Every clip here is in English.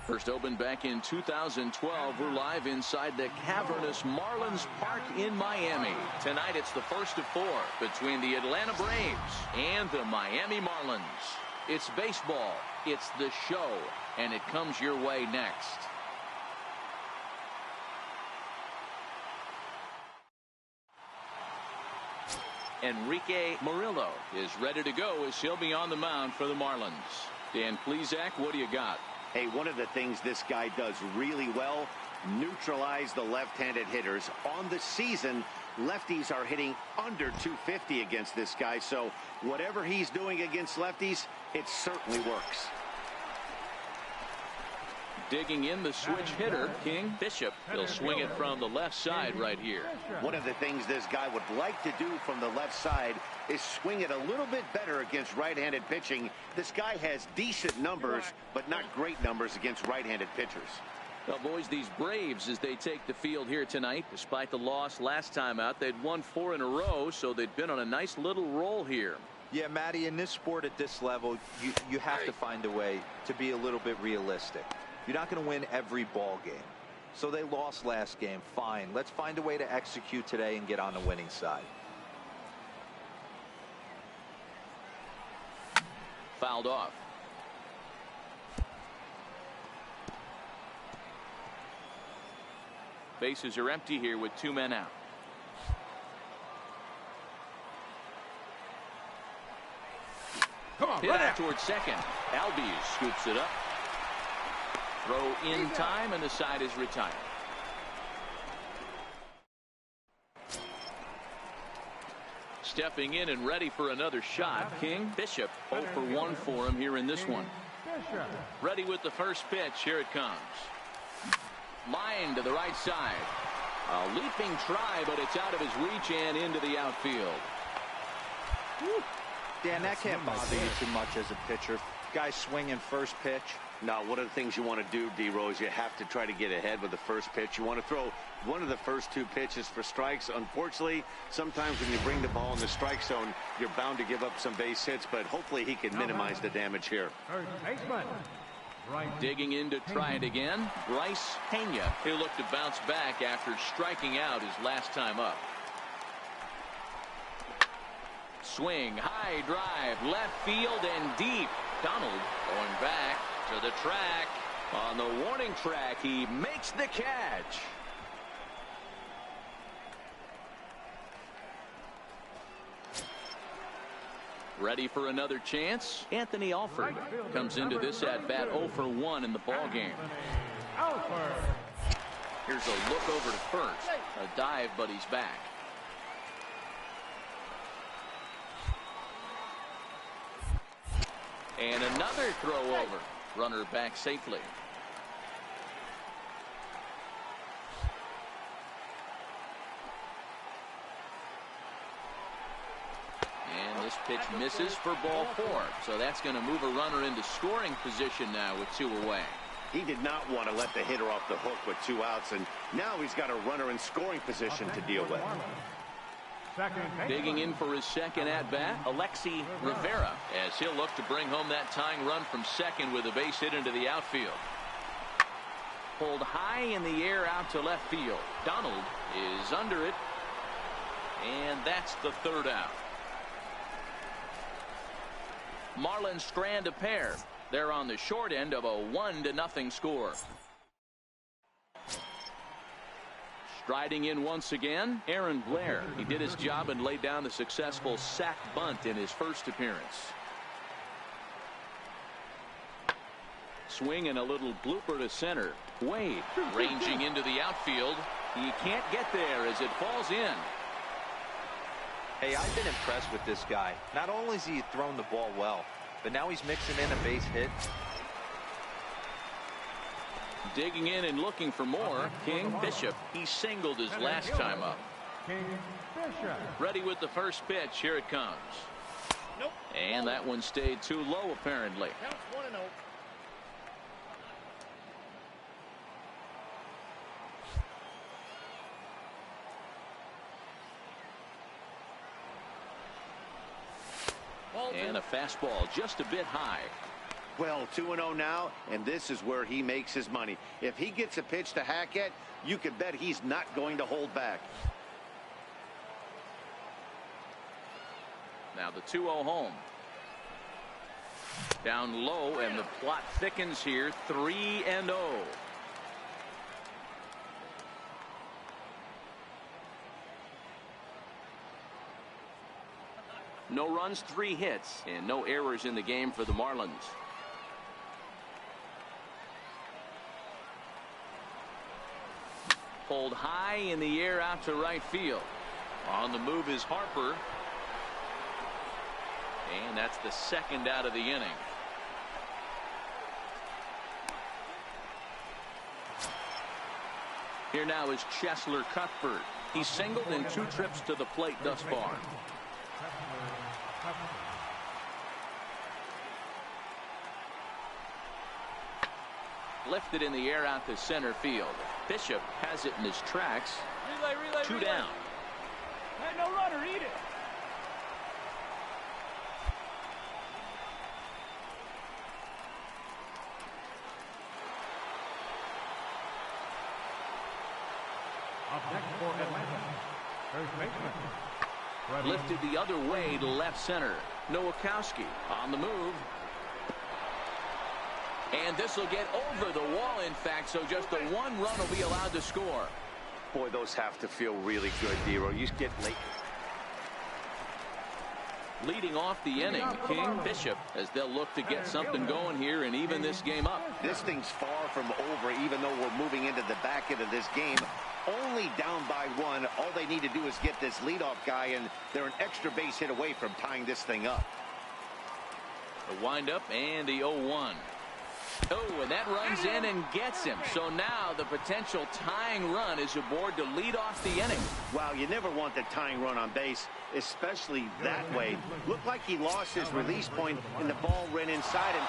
First opened back in 2012. We're live inside the cavernous Marlins Park in Miami. Tonight it's the first of 4 between the Atlanta Braves and the Miami Marlins. It's baseball, it's the show, and it comes your way next. Enrique Murillo is ready to go as he'll be on the mound for the Marlins. Dan Plesac, what do you got? Hey, one of the things this guy does really well, neutralize the left-handed hitters. On the season, lefties are hitting under 250 against this guy, so whatever he's doing against lefties, it certainly works. Digging in the switch hitter, King Bishop. He'll swing it from the left side right here. One of the things this guy would like to do from the left side is swing it a little bit better against right-handed pitching. This guy has decent numbers, but not great numbers against right-handed pitchers. Well, boys, these Braves, as they take the field here tonight, despite the loss last time out, they'd won 4 in a row, so they'd been on a nice little roll here. Yeah, Matty, in this sport at this level, you have to find a way to be a little bit realistic. You're not going to win every ball game. So they lost last game. Fine. Let's find a way to execute today and get on the winning side. Fouled off. Bases are empty here with 2 men out. Come on, hit out towards second. Albies scoops it up. Throw in time, and the side is retired. Stepping in and ready for another shot, King Bishop. 0 for 1 for him here in this one. Ready with the first pitch. Here it comes. Line to the right side. A leaping try, but it's out of his reach and into the outfield. Woo. Dan, that can't bother you too much as a pitcher. Guy swinging first pitch. Now, one of the things you want to do, D-Rose, you have to try to get ahead with the first pitch. You want to throw one of the first 2 pitches for strikes. Unfortunately, sometimes when you bring the ball in the strike zone, you're bound to give up some base hits, but hopefully he can minimize the damage here. Digging in to try it again, Bryce Pena. He'll look to bounce back after striking out his last time up. Swing, high drive, left field and deep. Donald going back to the track. On the warning track, he makes the catch. Ready for another chance? Anthony Alford comes into this at bat 0 for 1 in the ball game. Here's a look over to first. A dive, but he's back. And another throw over. Runner back safely. And this pitch misses for ball 4. So that's going to move a runner into scoring position now with 2 away. He did not want to let the hitter off the hook with 2 outs, and now he's got a runner in scoring position to deal with. Digging in for his second at-bat, Alexi Rivera, as he'll look to bring home that tying run from second with a base hit into the outfield. Pulled high in the air out to left field. Donald is under it, and that's the 3rd out. Marlins strand a pair. They're on the short end of a 1-0 score. Striding in once again, Aaron Blair. He did his job and laid down the successful sac bunt in his first appearance. Swing and a little blooper to center. Wade ranging into the outfield. He can't get there as it falls in. Hey, I've been impressed with this guy. Not only has he thrown the ball well, but now he's mixing in a base hit. Digging in and looking for more, King Bishop. He singled his last time up. Ready with the first pitch. Here it comes. And that one stayed too low, apparently. And a fastball just a bit high. Well, 2-0 now, and this is where he makes his money. If he gets a pitch to hack at, you can bet he's not going to hold back. Now the 2-0 home. Down low, and the plot thickens here. 3-0. No runs, 3 hits, and no errors in the game for the Marlins. Pulled high in the air out to right field. On the move is Harper. And that's the second out of the inning. Here now is Cheslor Cuthbert. He's singled in 2 trips to the plate thus far. Lifted in the air out to center field. Bishop has it in his tracks. Relay, 2 down. Hey, no runner, eat it. Up next for Atlanta, first baseman. Lifted the other way to left center. Nowakowski on the move. And this will get over the wall, in fact, so just the 1 run will be allowed to score. Boy, those have to feel really good, Dero. You get late. Leading off the inning, King, Bishop, as they'll look to get something going here and even this game up. This thing's far from over, even though we're moving into the back end of this game. Only down by 1. All they need to do is get this leadoff guy, and they're an extra base hit away from tying this thing up. The windup and the 0-1. Oh, and that runs in and gets him. So now the potential tying run is aboard to lead off the inning. Wow, you never want the tying run on base, especially that way. Looked like he lost his release point and the ball ran inside him.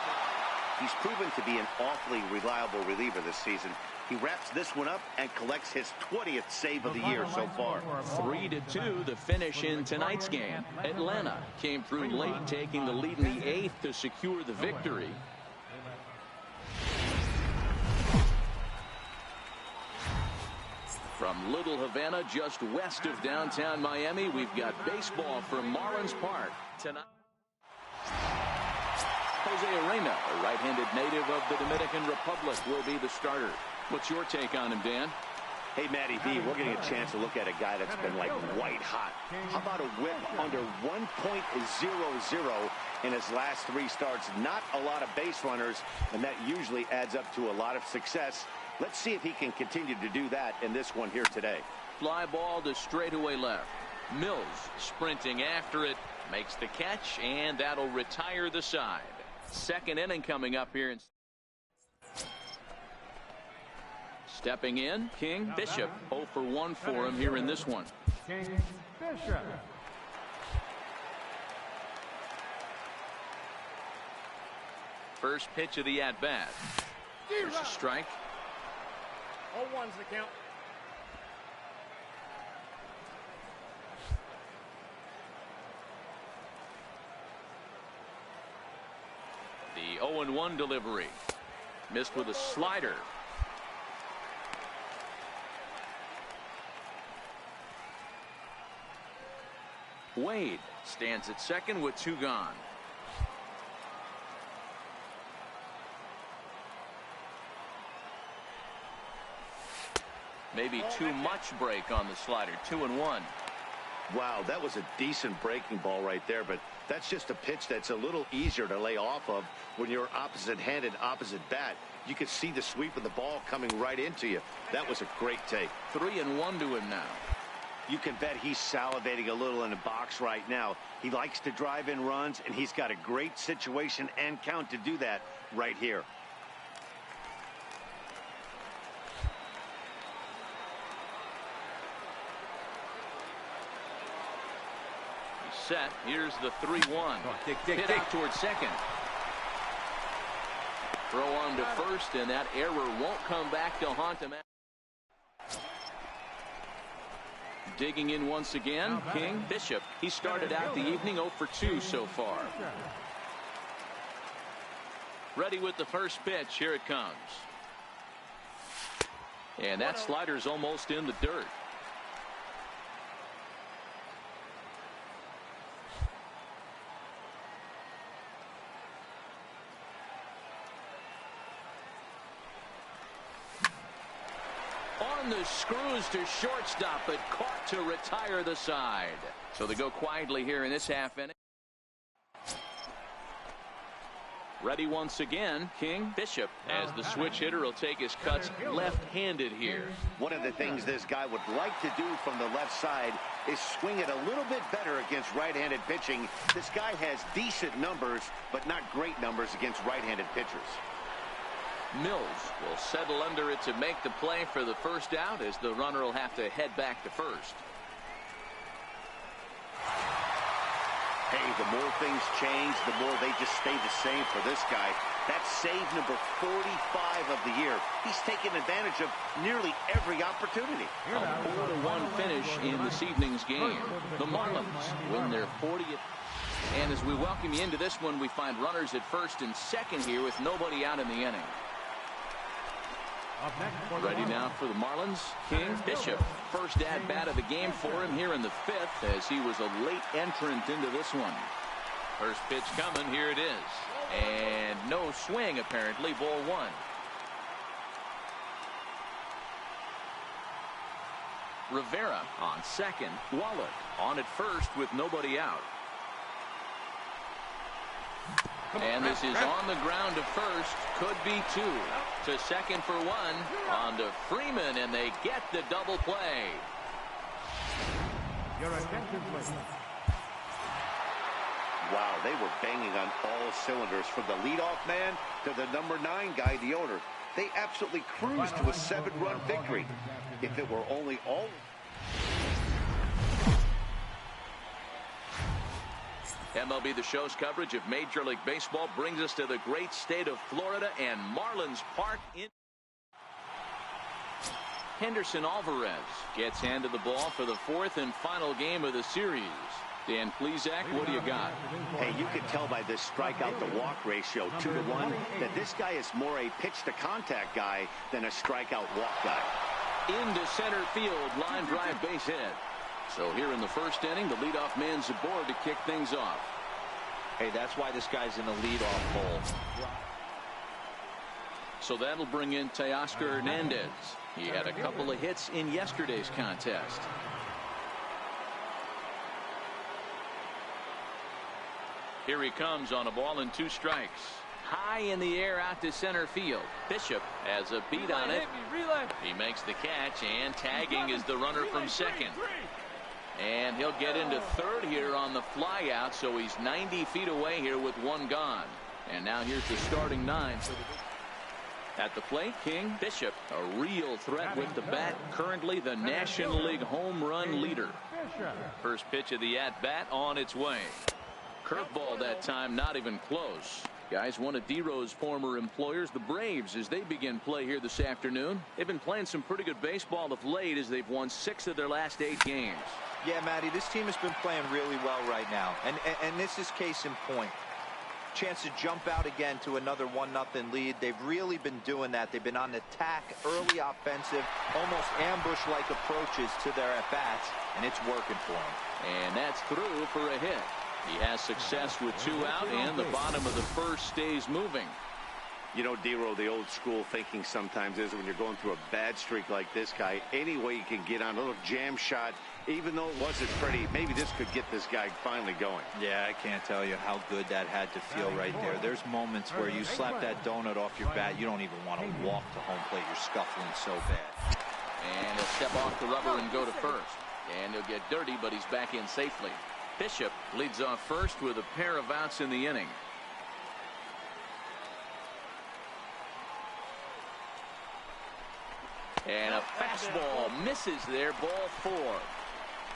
He's proven to be an awfully reliable reliever this season. He wraps this one up and collects his 20th save of the year so far. 3-2 the finish in tonight's game. Atlanta came through late, taking the lead in the 8th to secure the victory. From Little Havana, just west of downtown Miami, we've got baseball from Marlins Park tonight. Jose Arena, a right-handed native of the Dominican Republic, will be the starter. What's your take on him, Dan? Hey, Matty B, we're getting a chance to look at a guy that's been like white hot. How about a whip under 1.00 in his last 3 starts? Not a lot of base runners, and that usually adds up to a lot of success. Let's see if he can continue to do that in this one here today. Fly ball to straightaway left. Mills sprinting after it, makes the catch, and that'll retire the side. Second inning coming up here. Stepping in, King. Bishop 0 for 1 for him here in this one. King Bishop. First pitch of the at-bat. There's a strike. 0-1's the count. The 0-1 delivery. Missed with a slider. Wade stands at second with 2 gone. Maybe too much break on the slider. 2-1. Wow, that was a decent breaking ball right there, but that's just a pitch that's a little easier to lay off of when you're opposite-handed, opposite bat. You can see the sweep of the ball coming right into you. That was a great take. 3-1 to him now. You can bet he's salivating a little in the box right now. He likes to drive in runs, and he's got a great situation and count to do that right here. Set. Here's the 3-1. Hit out towards second. Throw on to first, and that error won't come back to haunt him. Digging in once again, King. Bishop. He started out the evening 0 for 2 so far. Ready with the first pitch. Here it comes. And that slider's almost in the dirt. On the screws to shortstop, but caught to retire the side. So they go quietly here in this half inning. Ready once again, King. Bishop, as the switch hitter, will take his cuts left-handed here. One of the things this guy would like to do from the left side is swing it a little bit better against right-handed pitching. This guy has decent numbers, but not great numbers against right-handed pitchers. Mills will settle under it to make the play for the first out, as the runner will have to head back to first. Hey, the more things change, the more they just stay the same for this guy. That's save number 45 of the year. He's taken advantage of nearly every opportunity. A 4-1 finish in this evening's game. The Marlins win their 40th. And as we welcome you into this one, we find runners at first and second here with nobody out in the inning. Ready now for the Marlins, King. Bishop, first at-bat of the game for him here in the 5th, as he was a late entrant into this one. First pitch coming, here it is. And no swing, apparently, ball 1. Rivera on second. Wallach on at first with nobody out. And this is on the ground to first. Could be 2. To second for 1. On to Freeman, and they get the double play. Your attention, please. Wow, they were banging on all cylinders, from the leadoff man to the number 9 guy, the owner. They absolutely cruised to a 7-run victory. If it were only all... MLB The Show's coverage of Major League Baseball brings us to the great state of Florida and Marlins Park in Henderson Alvarez gets handed the ball for the 4th and final game of the series. Dan Plesac, what do you got? Hey, you can tell by this strikeout to walk ratio 2-to-1 that this guy is more a pitch to contact guy than a strikeout walk guy. Into center field, line drive, base hit. So here in the first inning, the leadoff man's aboard to kick things off. Hey, that's why this guy's in the leadoff hole. So that'll bring in Teoscar Hernandez. He had a couple of hits in yesterday's contest. Here he comes on a ball and 2 strikes. High in the air out to center field. Bishop has a beat on it. He makes the catch, and tagging is the runner from second. And he'll get into third here on the fly out, so he's 90 feet away here with 1 gone. And now here's the starting 9 for the... At the plate, King. Bishop, a real threat with the bat, currently the National League home run leader. First pitch of the at-bat on its way. Curveball that time, not even close. Guys, one of D-Row's former employers, the Braves, as they begin play here this afternoon. They've been playing some pretty good baseball of late, as they've won 6 of their last 8 games. Yeah, Matty, this team has been playing really well right now. And this is case in point. Chance to jump out again to another 1-0 lead. They've really been doing that. They've been on attack, early offensive, almost ambush-like approaches to their at-bats, and it's working for them. And that's through for a hit. He has success with 2 out, and the bottom of the first stays moving. You know, D-Row, the old school thinking sometimes is when you're going through a bad streak like this guy, any way you can get on a little jam shot, even though it wasn't pretty, maybe this could get this guy finally going. Yeah, I can't tell you how good that had to feel right there. There's moments where you slap that donut off your bat, you don't even want to walk to home plate. You're scuffling so bad. And he'll step off the rubber and go to first. And he'll get dirty, but he's back in safely. Bishop leads off first with a pair of outs in the inning. And a fastball misses there, ball 4.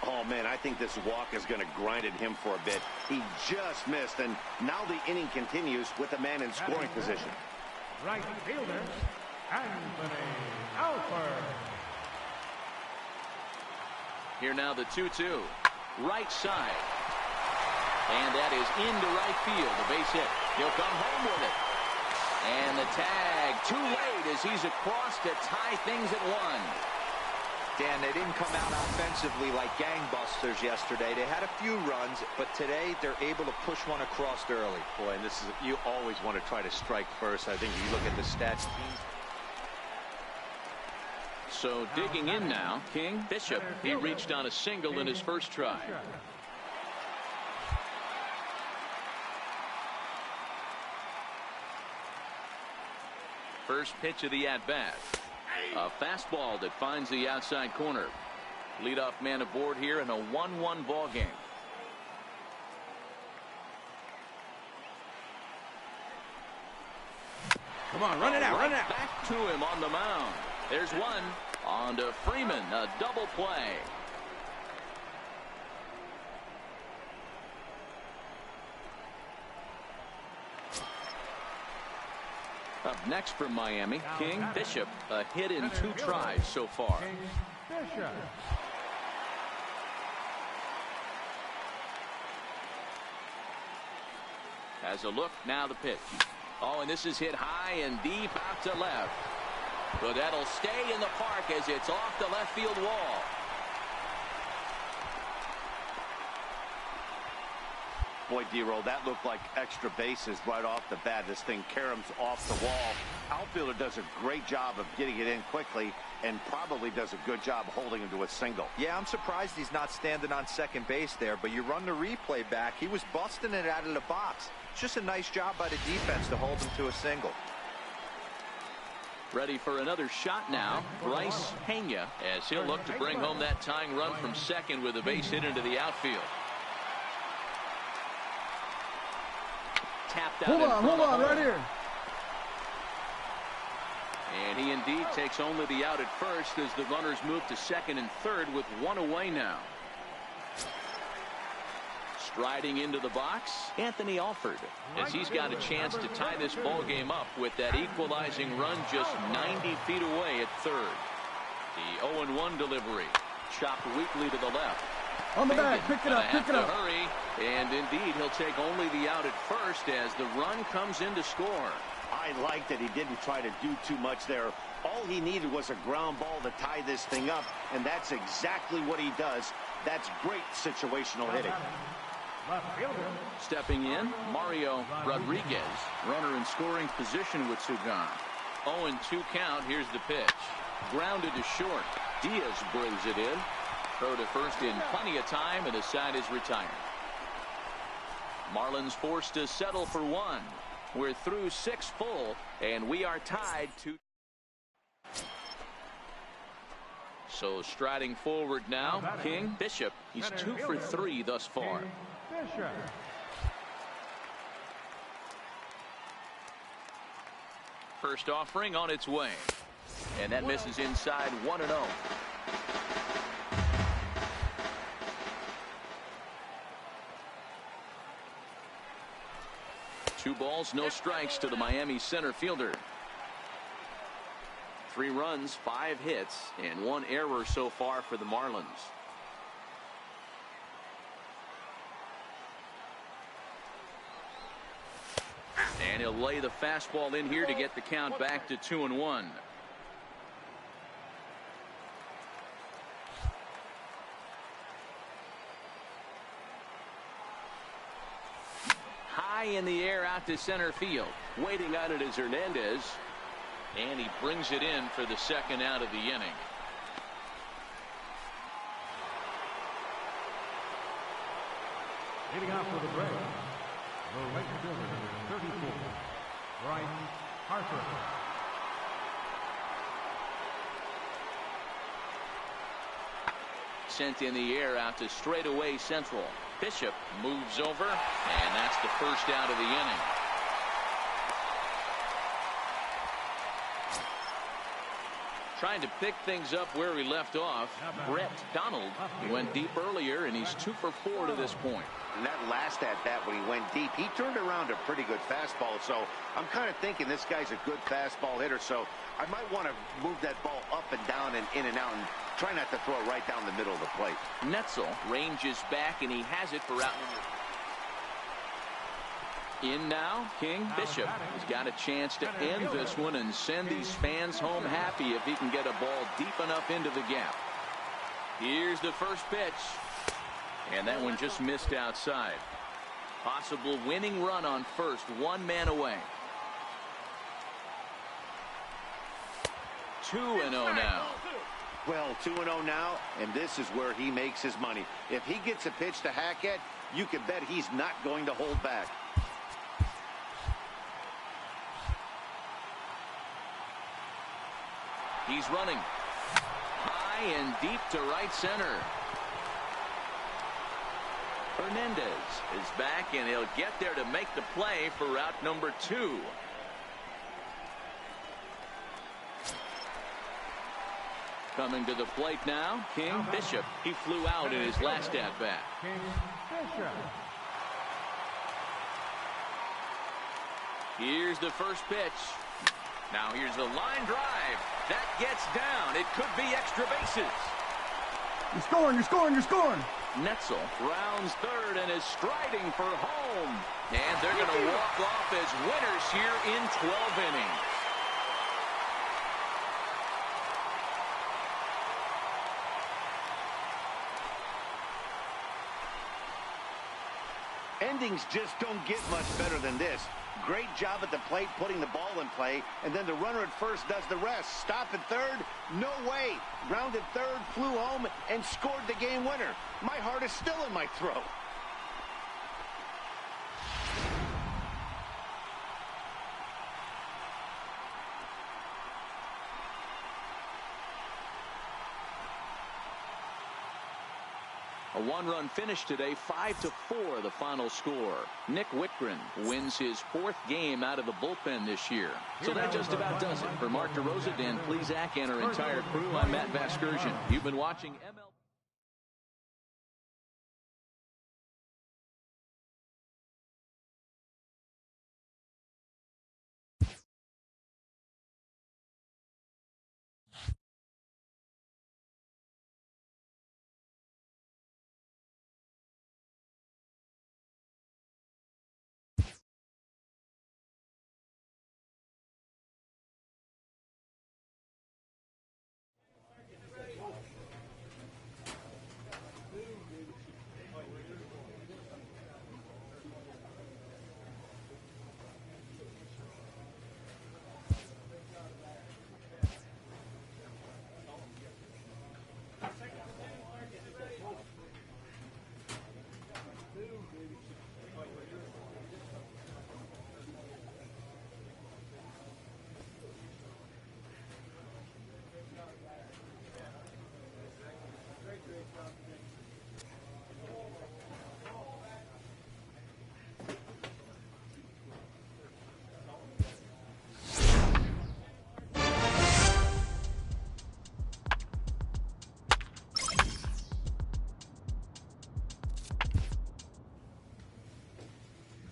Oh, man, I think this walk is going to grind at him for a bit. He just missed, and now the inning continues with a man in scoring position. Right fielder, Anthony Alford. Here now the 2-2. Right side. And that is into right field. A base hit. He'll come home with it. And the tag too late as he's across to tie things at 1. Dan, they didn't come out offensively like gangbusters yesterday. They had a few runs, but today they're able to push one across early. Boy, and this is, you always want to try to strike first. I think if you look at the stats. So digging in now, King. Bishop, he reached on a single in his first try. First pitch of the at-bat. A fastball that finds the outside corner. Leadoff man aboard here in a 1-1 ball game. Come on, run it out, run it out. Back to him on the mound. There's one. On to Freeman, a double play. Up next from Miami, King. Bishop, a hit in 2 tries so far. Bishop. Has a look, now the pitch. Oh, and this is hit high and deep out to left. But that'll stay in the park as it's off the left field wall. Boy, D-Roll, that looked like extra bases right off the bat. This thing caroms off the wall. Outfielder does a great job of getting it in quickly and probably does a good job holding him to a single. Yeah, I'm surprised he's not standing on second base there, but you run the replay back. He was busting it out of the box. It's just a nice job by the defense to hold him to a single. Ready for another shot now, Bryce Pena, as he'll look to bring home that tying run from second with a base hit into the outfield. Tapped out. Hold on, right here. And he indeed takes only the out at first as the runners move to second and third with 1 away now. Striding into the box, Anthony Alford, as he's got a chance to tie this ball game up with that equalizing run just 90 feet away at third. The 0-1 delivery, chopped weakly to the left. On the back, pick it up, pick it up. Hurry, and indeed he'll take only the out at first as the run comes in to score. I like that he didn't try to do too much there. All he needed was a ground ball to tie this thing up, and that's exactly what he does. That's great situational hitting. Stepping in, Mario Rodriguez, runner in scoring position with Sugan. 0-2 count. Here's the pitch. Grounded to short. Diaz brings it in. Throw to first in plenty of time, and the side is retired. Marlins forced to settle for 1. We're through 6 full, and we are tied to. So striding forward now, King. Bishop, he's 2 for 3 thus far. Bishop. First offering on its way. And that misses inside 1-0. Two balls, no strikes to the Miami center fielder. 3 runs, 5 hits, and 1 error so far for the Marlins. And he'll lay the fastball in here to get the count back to 2-1. High in the air out to center field. Waiting on it is Hernandez. And he brings it in for the second out of the inning. Leading out for the Braves, the right fielder, number 34, Bryce Harper. Sent in the air out to straightaway central. Bishop moves over, and that's the first out of the inning. Trying to pick things up where he left off. Brett Donald, he went deep earlier, and he's 2 for 4 to this point. And that last at bat when he went deep, he turned around a pretty good fastball. So I'm kind of thinking this guy's a good fastball hitter. So I might want to move that ball up and down and in and out and try not to throw it right down the middle of the plate. Netzel ranges back, and he has it for out number. In now, King. Bishop has got a chance to end this one and send these fans home happy if he can get a ball deep enough into the gap. Here's the first pitch. And that one just missed outside. Possible winning run on first. 1 man away. 2-0 now. Well, 2-0 now, and this is where he makes his money. If he gets a pitch to hack at, you can bet he's not going to hold back. He's running high and deep to right center. Hernandez is back, and he'll get there to make the play for route number 2. Coming to the plate now, King. Bishop. He flew out in his last at-bat. Here's the first pitch. Now here's the line drive. That gets down. It could be extra bases. You're scoring, you're scoring, you're scoring. Netzel rounds third and is striding for home. And they're going to walk off as winners here in 12 innings. Endings just don't get much better than this. Great job at the plate putting the ball in play, and then the runner at first does the rest. Stop at third? No way. Grounded third, flew home, and scored the game winner. My heart is still in my throat. A 1-run finish today, 5-4 the final score. Nick Whitgren wins his 4th game out of the bullpen this year. So that just about does it. For Mark DeRosa, Dan Plesac, and our entire crew, I'm Matt Vasgersian. You've been watching MLB.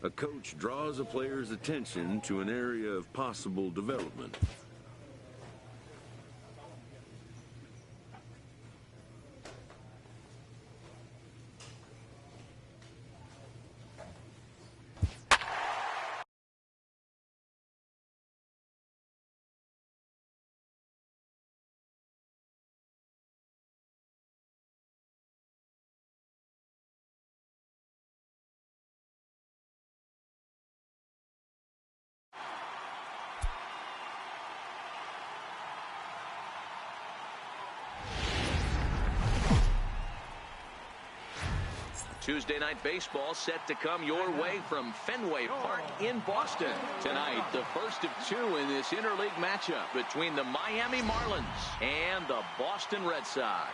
A coach draws a player's attention to an area of possible development. Tuesday Night Baseball set to come your way from Fenway Park in Boston. Tonight, the first of 2 in this interleague matchup between the Miami Marlins and the Boston Red Sox.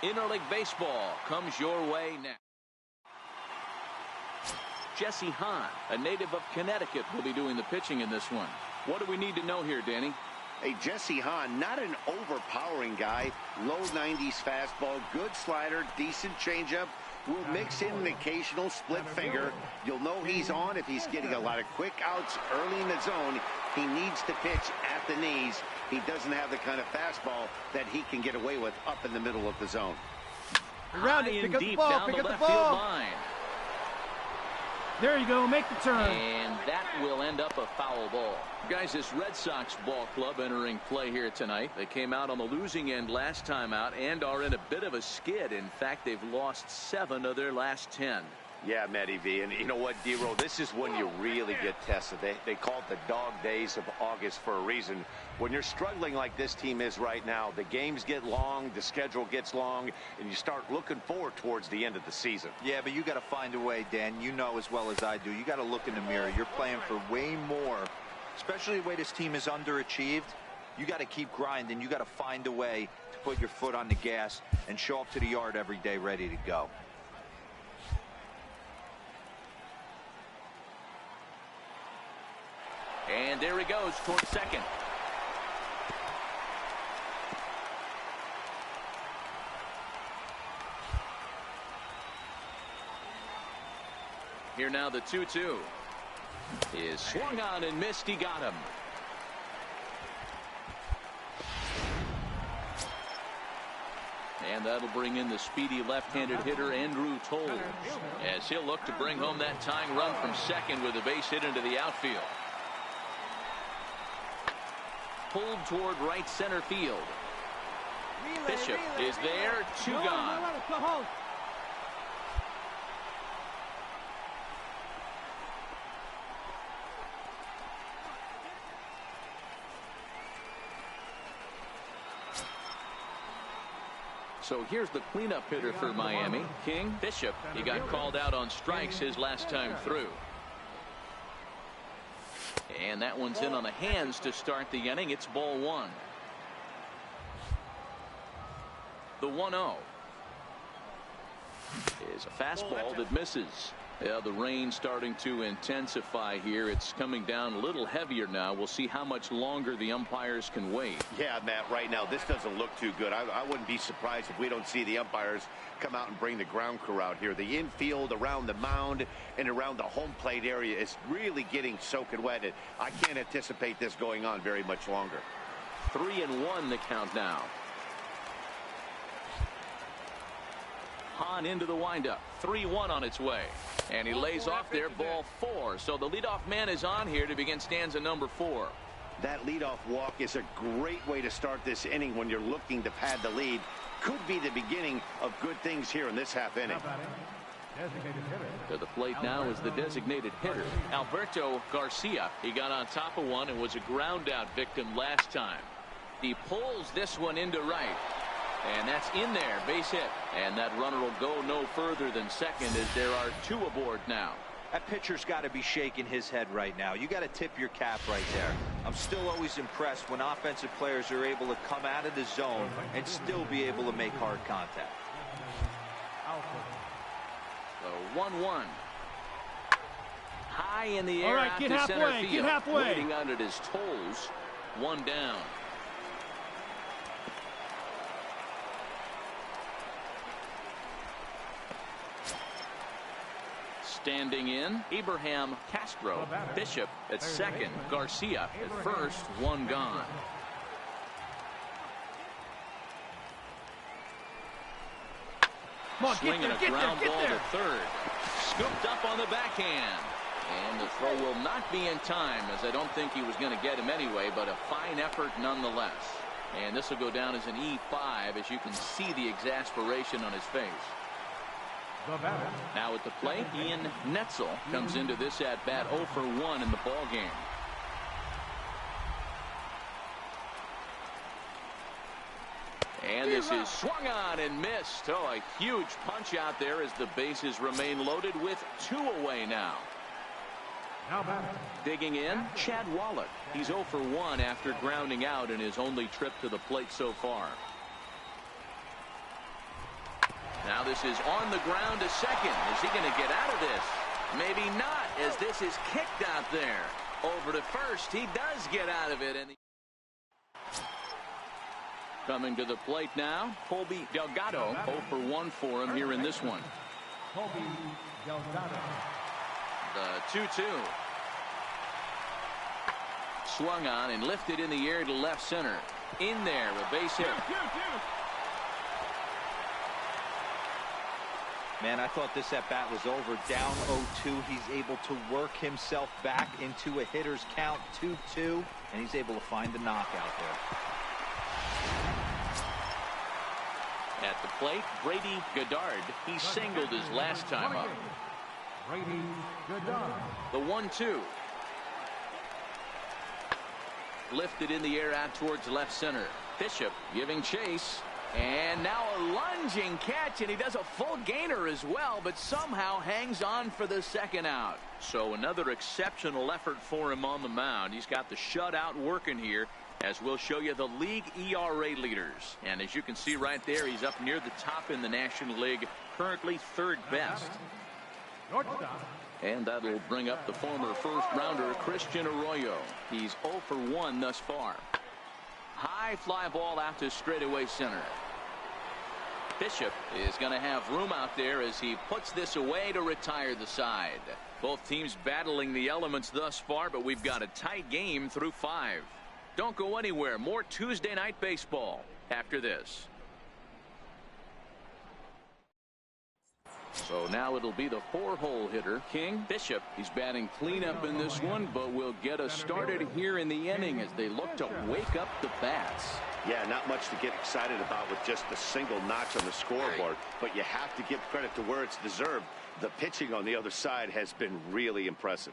Interleague Baseball comes your way next. Jesse Hahn, a native of Connecticut, will be doing the pitching in this one. What do we need to know here, Danny? Hey, Jesse Hahn, not an overpowering guy. Low 90s fastball, good slider, decent changeup. Will mix in an occasional split finger. You'll know he's on if he's getting a lot of quick outs early in the zone. He needs to pitch at the knees. He doesn't have the kind of fastball that he can get away with up in the middle of the zone. Around it, pick up the ball, pick up the ball. There you go. Make the turn. And that will end up a foul ball. Guys, this Red Sox ball club entering play here tonight. They came out on the losing end last time out and are in a bit of a skid. In fact, they've lost 7 of their last 10. Yeah, Matty V. And you know what, D-Roll? This is when you really get tested. They call it the dog days of August for a reason. When you're struggling like this team is right now, the games get long, the schedule gets long, and you start looking forward towards the end of the season. Yeah, but you got to find a way, Dan. You know as well as I do. You got to look in the mirror. You're playing for way more, especially the way this team is underachieved. You got to keep grinding. You got to find a way to put your foot on the gas and show up to the yard every day ready to go. And there he goes towards second. Here now the 2-2 is swung on and missed. He got him. And that'll bring in the speedy left-handed hitter Andrew Toles as he'll look to bring home that tying run from second with a base hit into the outfield. Pulled toward right center field. Bishop is there. 2 gone. So here's the cleanup hitter for Miami, King Bishop. He got called out on strikes his last time through. And that one's in on the hands to start the inning. It's ball 1. The 1-0 is a fastball that misses. Yeah, the rain starting to intensify here. It's coming down a little heavier now. We'll see how much longer the umpires can wait. Yeah, Matt, right now this doesn't look too good. I wouldn't be surprised if we don't see the umpires come out and bring the ground crew out here. The infield around the mound and around the home plate area is really getting soaking wet. I can't anticipate this going on very much longer. 3-1 the count now. Hahn into the windup. 3-1 on its way. And he lays off there, ball 4. So the leadoff man is on here to begin stanza number 4. That leadoff walk is a great way to start this inning when you're looking to pad the lead. Could be the beginning of good things here in this half inning. To the plate now is the designated hitter, Alberto Garcia. He got on top of one and was a ground out victim last time. He pulls this one into right. And that's in there, base hit. And that runner will go no further than second as there are 2 aboard now. That pitcher's got to be shaking his head right now. You got to tip your cap right there. I'm still always impressed when offensive players are able to come out of the zone and still be able to make hard contact. So 1-1. High in the air. All right, out get to halfway, center field. get halfway. Waiting on it is Toles. 1 down. Standing in, Abraham Castro. Bishop at second. Garcia at first. 1 gone. Come on, Swinging a ground ball to third. Scooped up on the backhand. And the throw will not be in time, as I don't think he was going to get him anyway, but a fine effort nonetheless. And this will go down as an E5, as you can see the exasperation on his face. Now at the plate, Ian Netzel comes into this at bat 0 for 1 in the ball game. And this is swung on and missed. Oh, a huge punch out there as the bases remain loaded with 2 away now. Digging in, Chad Wallach. He's 0 for 1 after grounding out in his only trip to the plate so far. Now this is on the ground to second. Is he going to get out of this? Maybe not, as this is kicked out there. Over to first. He does get out of it. And coming to the plate now, Colby Delgado. 0 for 1 for him here in this one. Colby Delgado. The 2-2. Swung on and lifted in the air to left center. In there, a base hit. Man, I thought this at-bat was over. Down 0-2. He's able to work himself back into a hitter's count, 2-2, and he's able to find the knockout there. At the plate, Brady Goddard. He singled his last time up. Brady Goddard. The 1-2. Lifted in the air out towards left center. Bishop giving chase. And now a lunging catch, and he does a full gainer as well, but somehow hangs on for the second out. So another exceptional effort for him on the mound. He's got the shutout working here, as we'll show you the league ERA leaders. And as you can see right there, he's up near the top in the National League, currently third best. And that'll bring up the former first-rounder Christian Arroyo. He's 0 for 1 thus far. High fly ball out to straightaway center. Bishop is going to have room out there as he puts this away to retire the side. Both teams battling the elements thus far, but we've got a tight game through 5. Don't go anywhere. More Tuesday night baseball after this. So now it'll be the 4-hole hitter, King. Bishop. He's batting cleanup in this one, but will get us started here in the inning as they look to wake up the bats. Yeah, not much to get excited about with just the single notch on the scoreboard, but you have to give credit to where it's deserved. The pitching on the other side has been really impressive.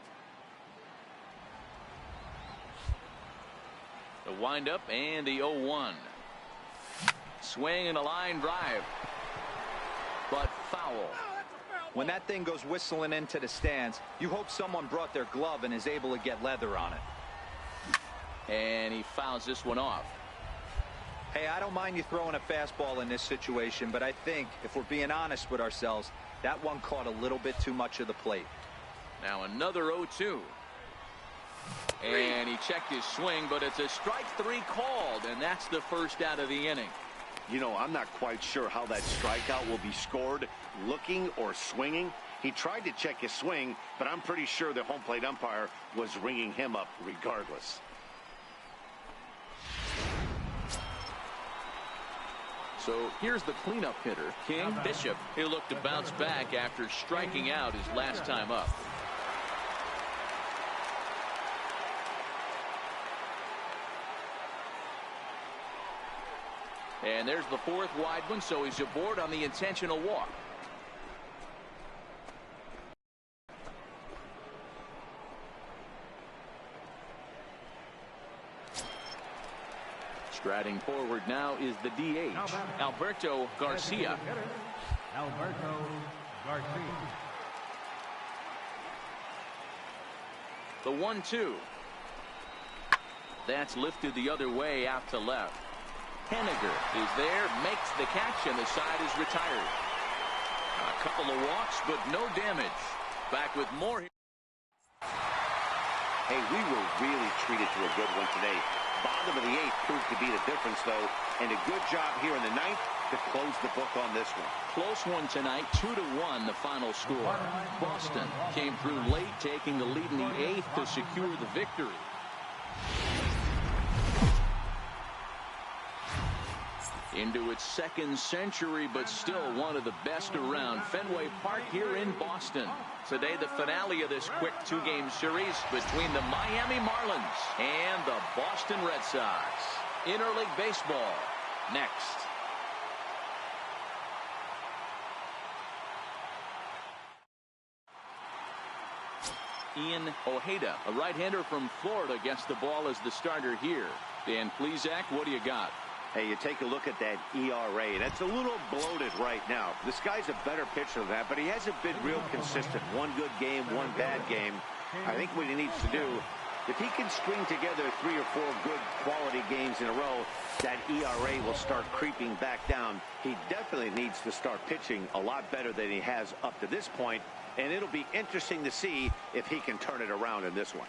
The windup and the 0-1. Swing and a line drive, but foul. When that thing goes whistling into the stands, you hope someone brought their glove and is able to get leather on it. And he fouls this one off. Hey, I don't mind you throwing a fastball in this situation, but I think if we're being honest with ourselves, that one caught a little bit too much of the plate. Now another 0-2. And he checked his swing, but it's a strike 3 called, and that's the first out of the inning. You know, I'm not quite sure how that strikeout will be scored, looking or swinging. He tried to check his swing, but I'm pretty sure the home plate umpire was ringing him up regardless. So here's the cleanup hitter, King. Bishop. He'll look to bounce back after striking out his last time up. And there's the 4th wide one, so he's aboard on the intentional walk. Striding forward now is the DH, Alberto Garcia. Alberto Garcia. The 1-2. That's lifted the other way out to left. Henniger is there, makes the catch, and the side is retired. A couple of walks, but no damage. Back with more. Hey, we were really treated to a good one today. Bottom of the 8th proved to be the difference, though, and a good job here in the 9th to close the book on this one. Close one tonight, 2-1 the final score. Boston came through late, taking the lead in the 8th to secure the victory. Into its 2nd century, but still one of the best around. Fenway Park here in Boston. Today, the finale of this quick 2-game series between the Miami Marlins and the Boston Red Sox. Interleague baseball next. Ian Ojeda, a right-hander from Florida, gets the ball as the starter here. Dan Plesac, what do you got? Hey, you take a look at that ERA, and it's a little bloated right now. This guy's a better pitcher than that, but he hasn't been real consistent. One good game, one bad game. I think what he needs to do, if he can string together 3 or 4 good quality games in a row, that ERA will start creeping back down. He definitely needs to start pitching a lot better than he has up to this point, and it'll be interesting to see if he can turn it around in this one.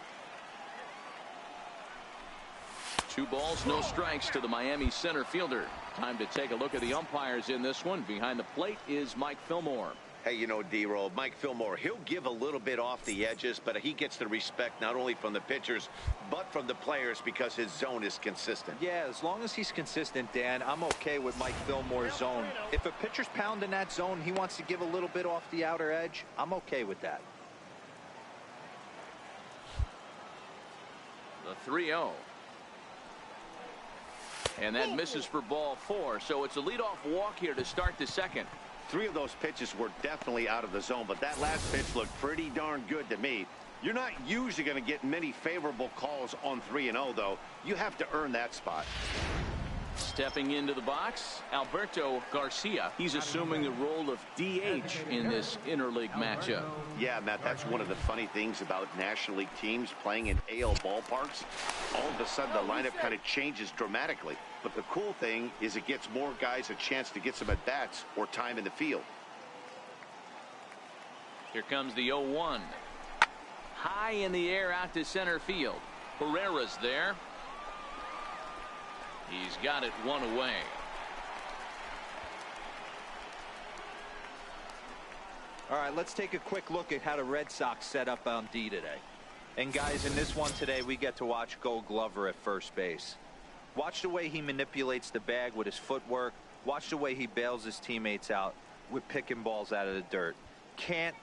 2 balls, no strikes to the Miami center fielder. Time to take a look at the umpires in this one. Behind the plate is Mike Fillmore. Hey, you know, D-Roll, Mike Fillmore, he'll give a little bit off the edges, but he gets the respect not only from the pitchers, but from the players because his zone is consistent. Yeah, as long as he's consistent, Dan, I'm okay with Mike Fillmore's zone. If a pitcher's pounding that zone, he wants to give a little bit off the outer edge, I'm okay with that. The 3-0. And that misses for ball 4, so it's a leadoff walk here to start the second. 3 of those pitches were definitely out of the zone, but that last pitch looked pretty darn good to me. You're not usually going to get many favorable calls on 3-0, though. You have to earn that spot. Stepping into the box, Alberto Garcia. He's assuming the role of DH in this interleague matchup. Yeah, Matt, that's one of the funny things about National League teams playing in AL ballparks. All of a sudden, the lineup kind of changes dramatically. But the cool thing is it gets more guys a chance to get some at-bats or time in the field. Here comes the 0-1. High in the air out to center field. Herrera's there. He's got it 1 away. All right, let's take a quick look at how the Red Sox set up on D today. And guys, in this one today, we get to watch Gold Glover at first base. Watch the way he manipulates the bag with his footwork. Watch the way he bails his teammates out with picking balls out of the dirt. Can't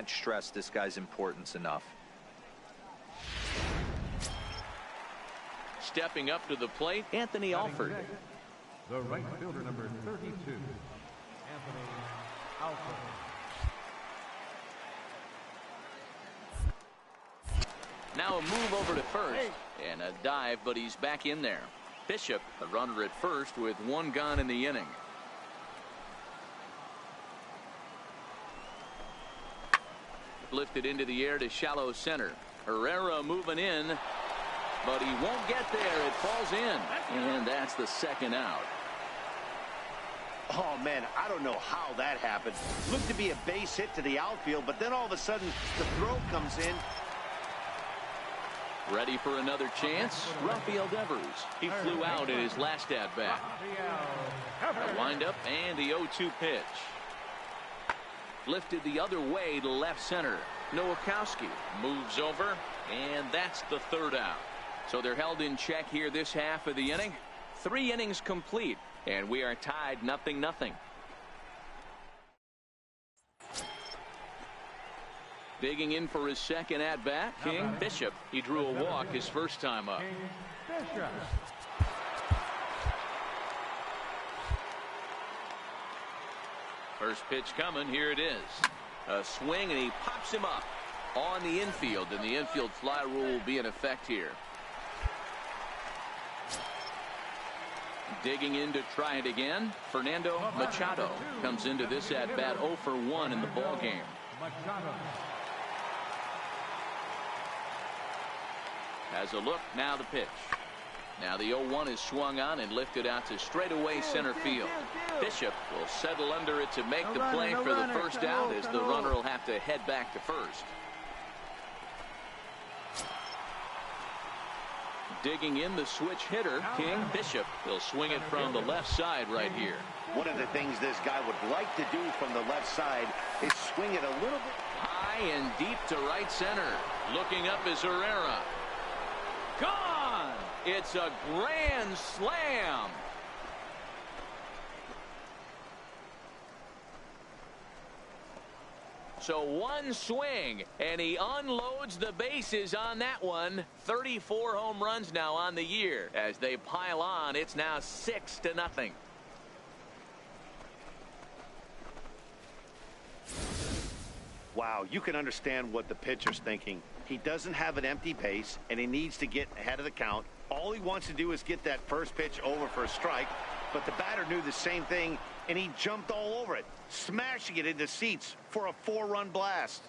stress this guy's importance enough. Stepping up to the plate, Anthony Alford. The right fielder, number 32, Anthony Alford. Now a move over to first and a dive, but he's back in there. Bishop, a runner at first with 1 gone in the inning. Lifted into the air to shallow center. Herrera moving in, but he won't get there. It falls in, and that's the second out. Oh, man, I don't know how that happened. Looked to be a base hit to the outfield, but then all of a sudden the throw comes in. Ready for another chance? Rafael Devers. He flew out in his last at-bat. A windup and the 0-2 pitch. Lifted the other way to left center. Nowakowski moves over, and that's the third out. So they're held in check here this half of the inning. 3 innings complete, and we are tied 0-0. Digging in for his second at-bat, King Bishop. He drew a walk his first time up. First pitch coming. Here it is. A swing, and he pops him up on the infield, and the infield fly rule will be in effect here. Digging in to try it again, Fernando Machado comes into this at-bat 0 for 1 in the ball game. Has a look, now the pitch. Now the 0-1 is swung on and lifted out to straightaway center field. Bishop will settle under it to make the play for the first out, as the runner will have to head back to first. Digging in the switch hitter, King Bishop. He'll swing it from the left side right here. One of the things this guy would like to do from the left side is swing it a little bit high and deep to right center. Looking up is Herrera. Gone! It's a grand slam. So one swing, and he unloads the bases on that one. 34 home runs now on the year. As they pile on, it's now 6-0. Wow, you can understand what the pitcher's thinking. He doesn't have an empty base, and he needs to get ahead of the count. All he wants to do is get that first pitch over for a strike, but the batter knew the same thing, and he jumped all over it, smashing it into seats for a 4-run blast.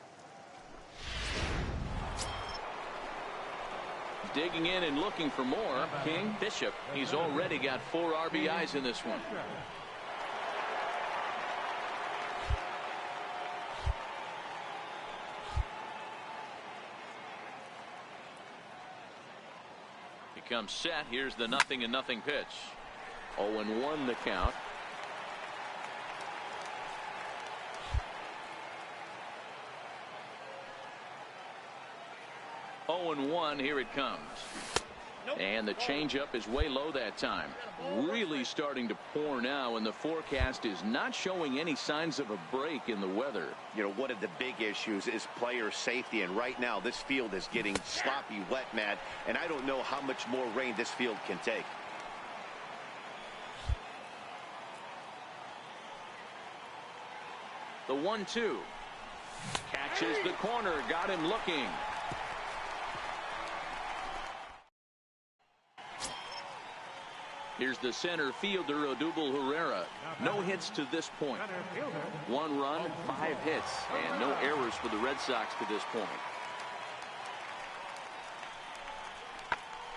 Digging in and looking for more, King Bishop. He's already got 4 RBIs in this one. Comes set. Here's the 0-0 pitch. 0-1 the count. 0-1. Here it comes. And the changeup is way low that time. Really starting to pour now, and the forecast is not showing any signs of a break in the weather. You know, one of the big issues is player safety, and right now this field is getting sloppy wet, Matt, and I don't know how much more rain this field can take. The 1-2. Catches the corner, got him looking. Here's the center fielder, Odubel Herrera. No hits to this point. 1 run, 5 hits, and no errors for the Red Sox to this point.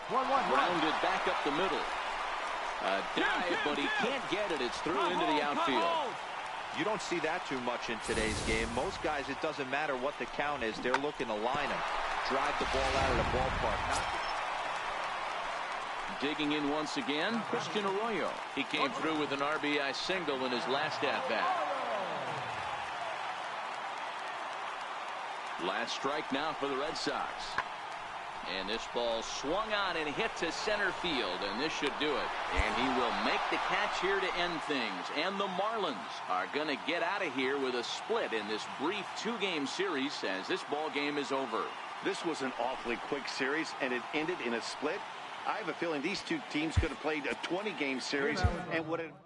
Grounded back up the middle. A dive, but he can't get it. It's through into the outfield. You don't see that too much in today's game. Most guys, it doesn't matter what the count is. They're looking to line him, drive the ball out of the ballpark. Digging in once again, Christian Arroyo. He came through with an RBI single in his last at-bat. Last strike now for the Red Sox. And this ball swung on and hit to center field, and this should do it. And he will make the catch here to end things. And the Marlins are going to get out of here with a split in this brief 2-game series as this ball game is over. This was an awfully quick series, and it ended in a split. I have a feeling these two teams could have played a 20-game series and would have ended.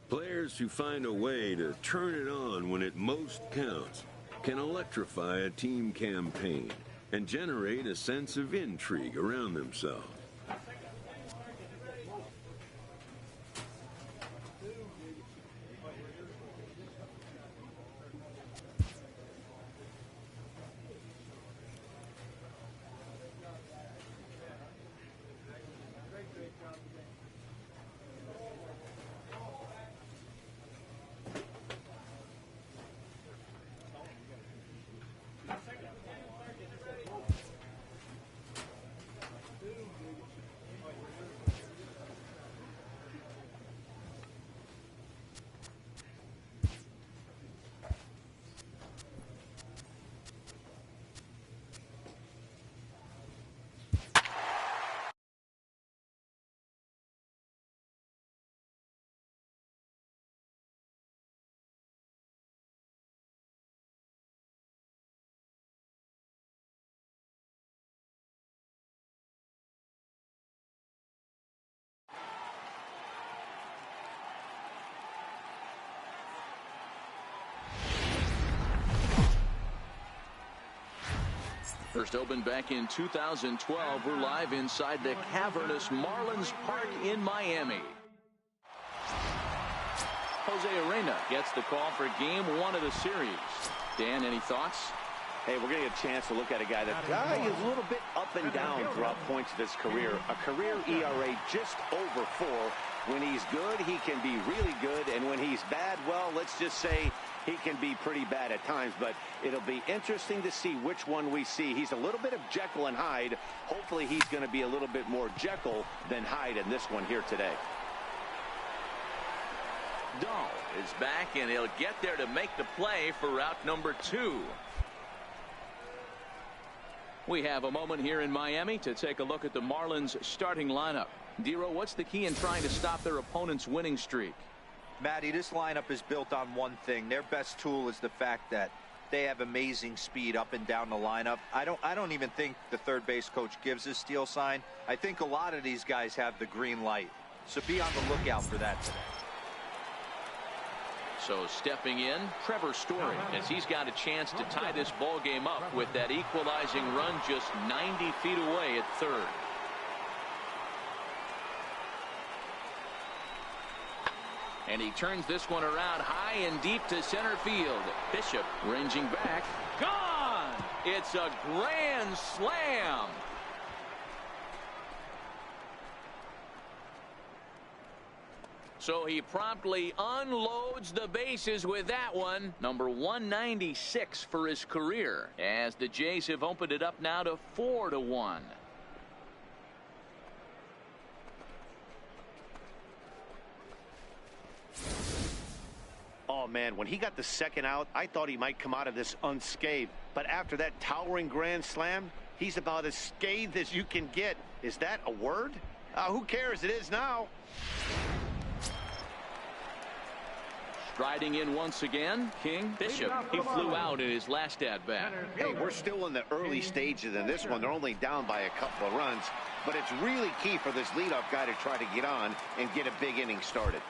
Players who find a way to turn it on when it most counts can electrify a team campaign and generate a sense of intrigue around themselves. First opened back in 2012. We're live inside the cavernous Marlins Park in Miami. Jose Arena gets the call for game 1 of the series. Dan, any thoughts? Hey, we're going to get a chance to look at a guy that is a little bit up and down throughout points of his career. A career ERA just over 4, When he's good, he can be really good. And when he's bad, well, let's just say he can be pretty bad at times. But it'll be interesting to see which one we see. He's a little bit of Jekyll and Hyde. Hopefully he's going to be a little bit more Jekyll than Hyde in this one here today. Dahl is back, and he'll get there to make the play for route number 2. We have a moment here in Miami to take a look at the Marlins starting lineup. Dero, what's the key in trying to stop their opponent's winning streak? Matty, this lineup is built on one thing. Their best tool is the fact that they have amazing speed up and down the lineup. I don't even think the third base coach gives a steal sign. I think a lot of these guys have the green light. So be on the lookout for that today. So stepping in, Trevor Story, as he's got a chance to tie this ball game up with that equalizing run just 90 feet away at third. And he turns this one around high and deep to center field. Bishop ranging back. Gone! It's a grand slam. So he promptly unloads the bases with that one. Number 196 for his career, as the Jays have opened it up now to 4-1. Oh, man, when he got the second out, I thought he might come out of this unscathed. But after that towering grand slam, he's about as scathed as you can get. Is that a word? Who cares? It is now. Striding in once again, King. Bishop, he flew out in his last at-bat. Hey, we're still in the early stages in this one. They're only down by a couple of runs. But it's really key for this leadoff guy to try to get on and get a big inning started.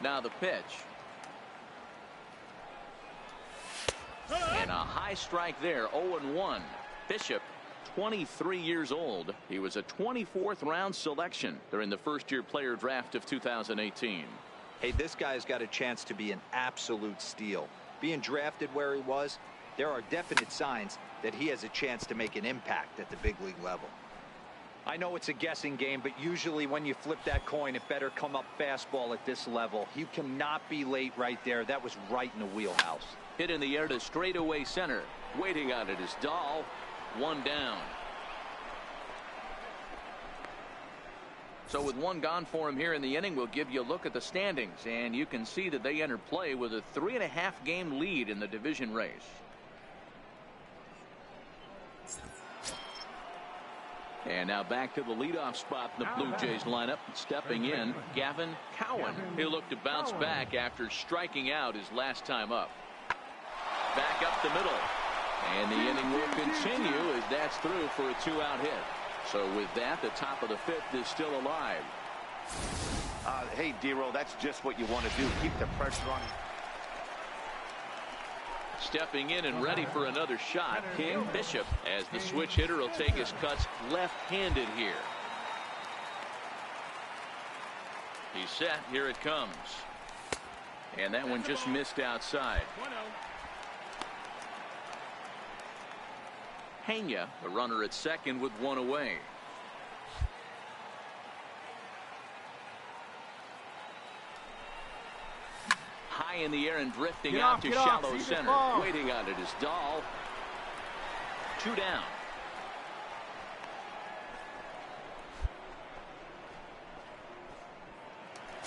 Now the pitch. And a high strike there, 0-1. Bishop, 23 years old. He was a 24th round selection during the first-year player draft of 2018. Hey, this guy's got a chance to be an absolute steal. Being drafted where he was, there are definite signs that he has a chance to make an impact at the big league level. I know it's a guessing game, but usually when you flip that coin, it better come up fastball at this level. You cannot be late right there. That was right in the wheelhouse. Hit in the air to straightaway center. Waiting on it is Dahl. One down. So with one gone for him here in the inning, we'll give you a look at the standings, and you can see that they enter play with a 3.5 game lead in the division race. And now back to the leadoff spot in the Blue Jays lineup. Stepping in, Gavin Cowan. He'll look to bounce back after striking out his last time up. Back up the middle. And the inning will continue as that's through for a 2-out hit. So with that, the top of the 5th is still alive. Hey, Dero, that's just what you want to do. Keep the pressure on. Stepping in and ready for another shot, King. Bishop, as the switch hitter, will take his cuts left-handed here. He's set. Here it comes. And that one just missed outside. Pena, the runner at second with one away. High in the air and drifting out to shallow center. Waiting on it is Dahl. 2 down.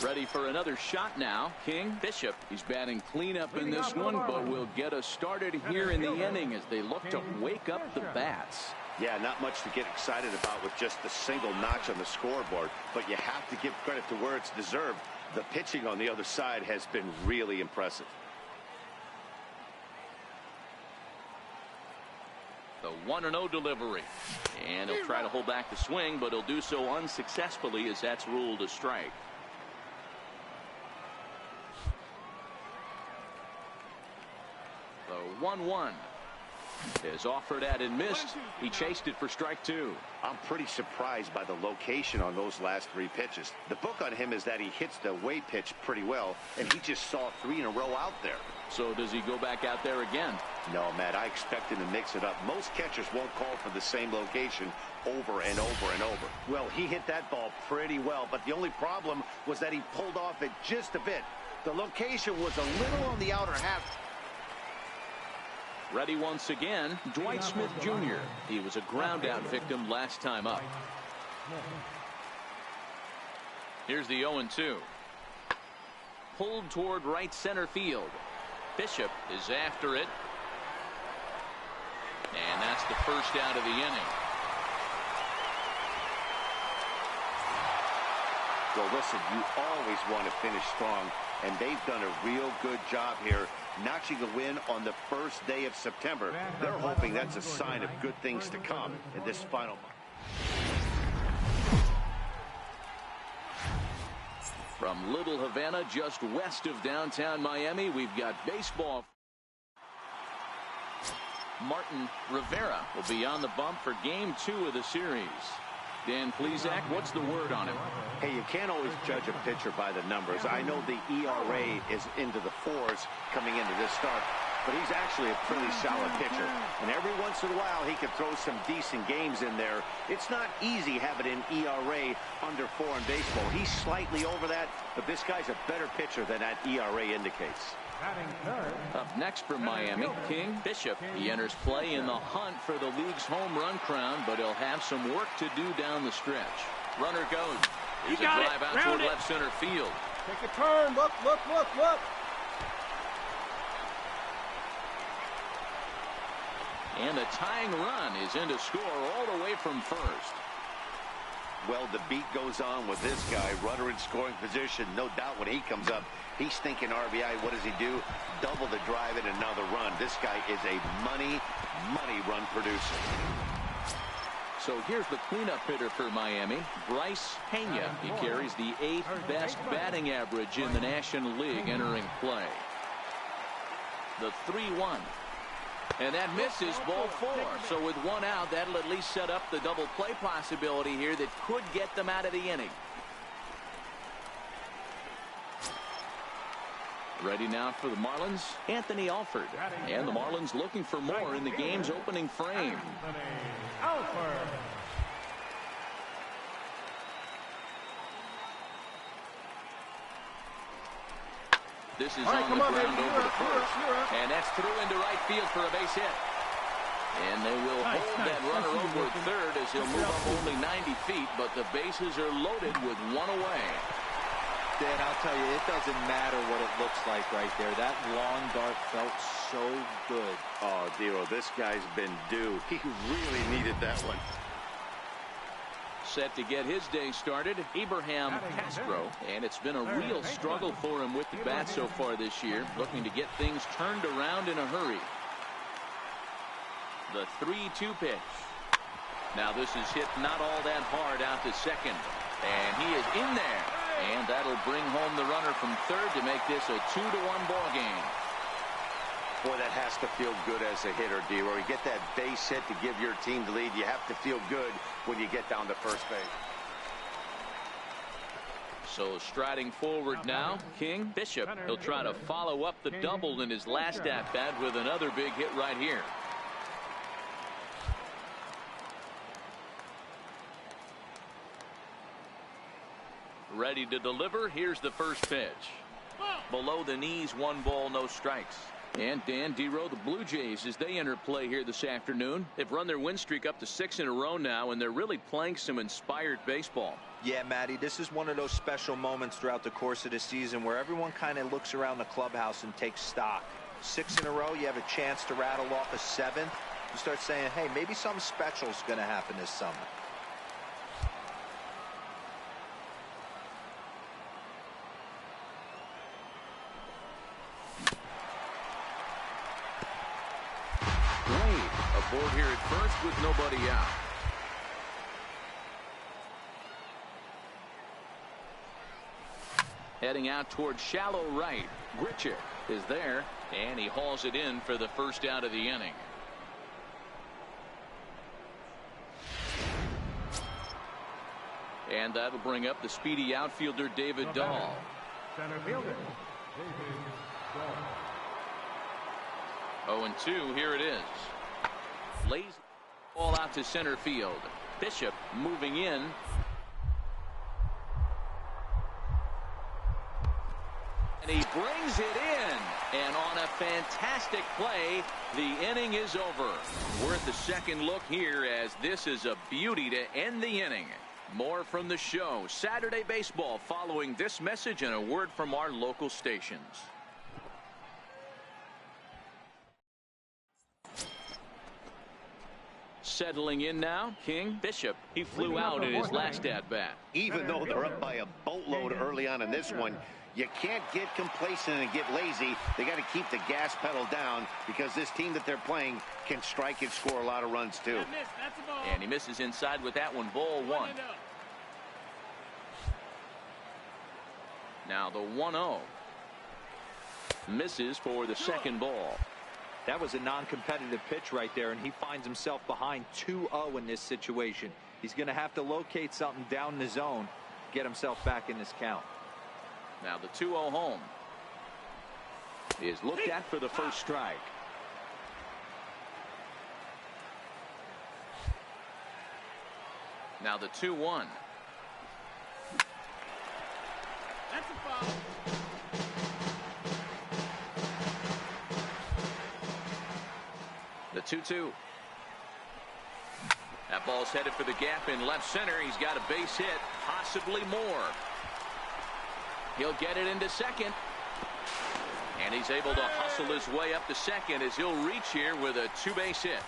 Ready for another shot now. King. Bishop, he's batting cleanup in this one, but will get us started here in the inning as they look to wake up the bats. Yeah, not much to get excited about with just the single notch on the scoreboard, but you have to give credit to where it's deserved. The pitching on the other side has been really impressive. The 1-0 delivery. And he'll try to hold back the swing, but he'll do so unsuccessfully as that's ruled a strike. The 1-1. Is offered at and missed. He chased it for strike 2. I'm pretty surprised by the location on those last 3 pitches. The book on him is that he hits the away pitch pretty well, and he just saw 3 in a row out there. So does he go back out there again? No, Matt, I expect him to mix it up. Most catchers won't call for the same location over and over and over. Well, he hit that ball pretty well, but the only problem was that he pulled off it just a bit. The location was a little on the outer half. Ready once again, Dwight Smith Jr. He was a ground-out victim last time up. Here's the 0-2. Pulled toward right center field. Bishop is after it. And that's the first out of the inning. Well, listen, you always want to finish strong, and they've done a real good job here, notching a win on the first day of September. They're hoping that's a sign of good things to come in this final month. From Little Havana, just west of downtown Miami, we've got baseball. Martin Rivera will be on the bump for Game 2 of the series. Dan Plesac, what's the word on him? Hey, you can't always judge a pitcher by the numbers. I know the ERA is into the 4s coming into this start, but he's actually a pretty solid pitcher. And every once in a while, he can throw some decent games in there. It's not easy having an ERA under 4 in baseball. He's slightly over that, but this guy's a better pitcher than that ERA indicates. Up next for Miami, King Bishop. He enters play in the hunt for the league's home run crown, but he'll have some work to do down the stretch. Runner goes. Here's a drive out toward left center field. Take a turn. Look. And the tying run is in to score all the way from first. Well, the beat goes on with this guy, runner in scoring position. No doubt when he comes up, he's thinking RBI. What does he do? Double the drive and another run. This guy is a money run producer. So here's the cleanup hitter for Miami, Bryce Pena. He carries the 8th best batting average in the National League entering play. The 3-1. And that misses, ball 4. So with 1 out, that'll at least set up the double play possibility here that could get them out of the inning. Ready now for the Marlins, Anthony Alford. And the Marlins looking for more in the game's opening frame. This is on the ground over the first. And that's through into right field for a base hit. And they will hold that runner over at third as he'll move up only 90 feet, but the bases are loaded with 1 away. Dan, I'll tell you, it doesn't matter what it looks like right there. That long dart felt so good. Oh, Dero, this guy's been due. He really needed that one. Set to get his day started, Abraham Castro, and it's been a real struggle for him with the bat so far this year, looking to get things turned around in a hurry. The 3-2 pitch. Now this is hit not all that hard out to second, and he is in there, and that'll bring home the runner from third to make this a 2-1 ball game. Boy, that has to feel good as a hitter, D-Roy. You get that base hit to give your team the lead. You have to feel good when you get down to first base. So striding forward now, King Bishop. He'll try to follow up the double in his last at-bat with another big hit right here. Ready to deliver. Here's the first pitch. Below the knees, 1 ball, no strikes. And Dan Dero, the Blue Jays, as they enter play here this afternoon, they've run their win streak up to 6 in a row now, and they're really playing some inspired baseball. Yeah, Matty, this is one of those special moments throughout the course of the season where everyone kind of looks around the clubhouse and takes stock. 6 in a row, you have a chance to rattle off a 7th. You start saying, hey, maybe something special is going to happen this summer. Aboard here at first with nobody out. Heading out toward shallow right. Grichuk is there, and he hauls it in for the first out of the inning. And that'll bring up the speedy outfielder David Dahl. Center fielder, David Dahl. 0-2, here it is. Lays ball out to center field. Bishop moving in. And he brings it in. And on a fantastic play, the inning is over. We're at the second look here as this is a beauty to end the inning. More from the show. Saturday Baseball following this message and a word from our local stations. Settling in now, King. Bishop, he flew out in his last at-bat. Even though they're up by a boatload early on in this one, you can't get complacent and get lazy. They got to keep the gas pedal down because this team that they're playing can strike and score a lot of runs too. And he misses inside with that one. Ball one. Now the 1-0. Misses for the second ball. That was a non-competitive pitch right there, and he finds himself behind 2-0 in this situation. He's going to have to locate something down the zone, get himself back in this count. Now the 2-0 home is looked at for the first strike. Now the 2-1. That's a foul. The 2-2. That ball's headed for the gap in left center. He's got a base hit, possibly more. He'll get it into second. And he's able to hustle his way up to second as he'll reach here with a two-base hit.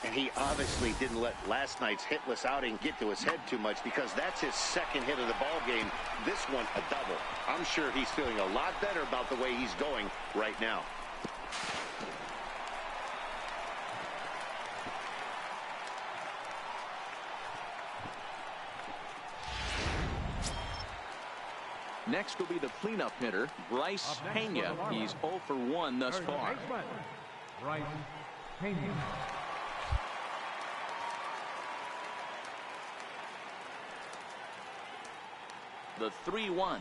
And he obviously didn't let last night's hitless outing get to his head too much because that's his second hit of the ball game. This one a double. I'm sure he's feeling a lot better about the way he's going right now. Next will be the cleanup hitter, Bryce Pena. He's 0 for 1 thus far. Bryce Pena. The 3-1.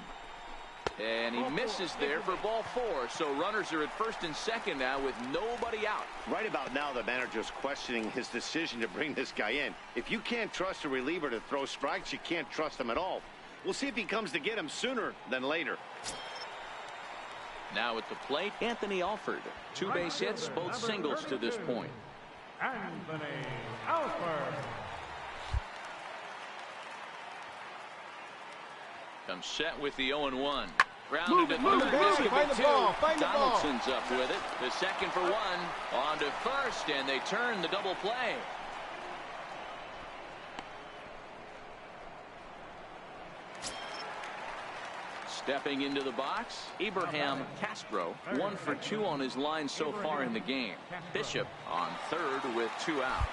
And he misses there for ball 4. So runners are at first and second now with nobody out. Right about now, the manager's questioning his decision to bring this guy in. If you can't trust a reliever to throw strikes, you can't trust him at all. We'll see if he comes to get him sooner than later. Now at the plate, Anthony Alford. Two base hits, both singles to this point. Anthony Alford. Comes set with the 0-1. Grounded to third. This could be two. Donaldson's up with it. The second for 1. On to first, and they turn the double play. Stepping into the box, Abraham Castro, 1 for 2 on his line so far in the game. Bishop on third with 2 out.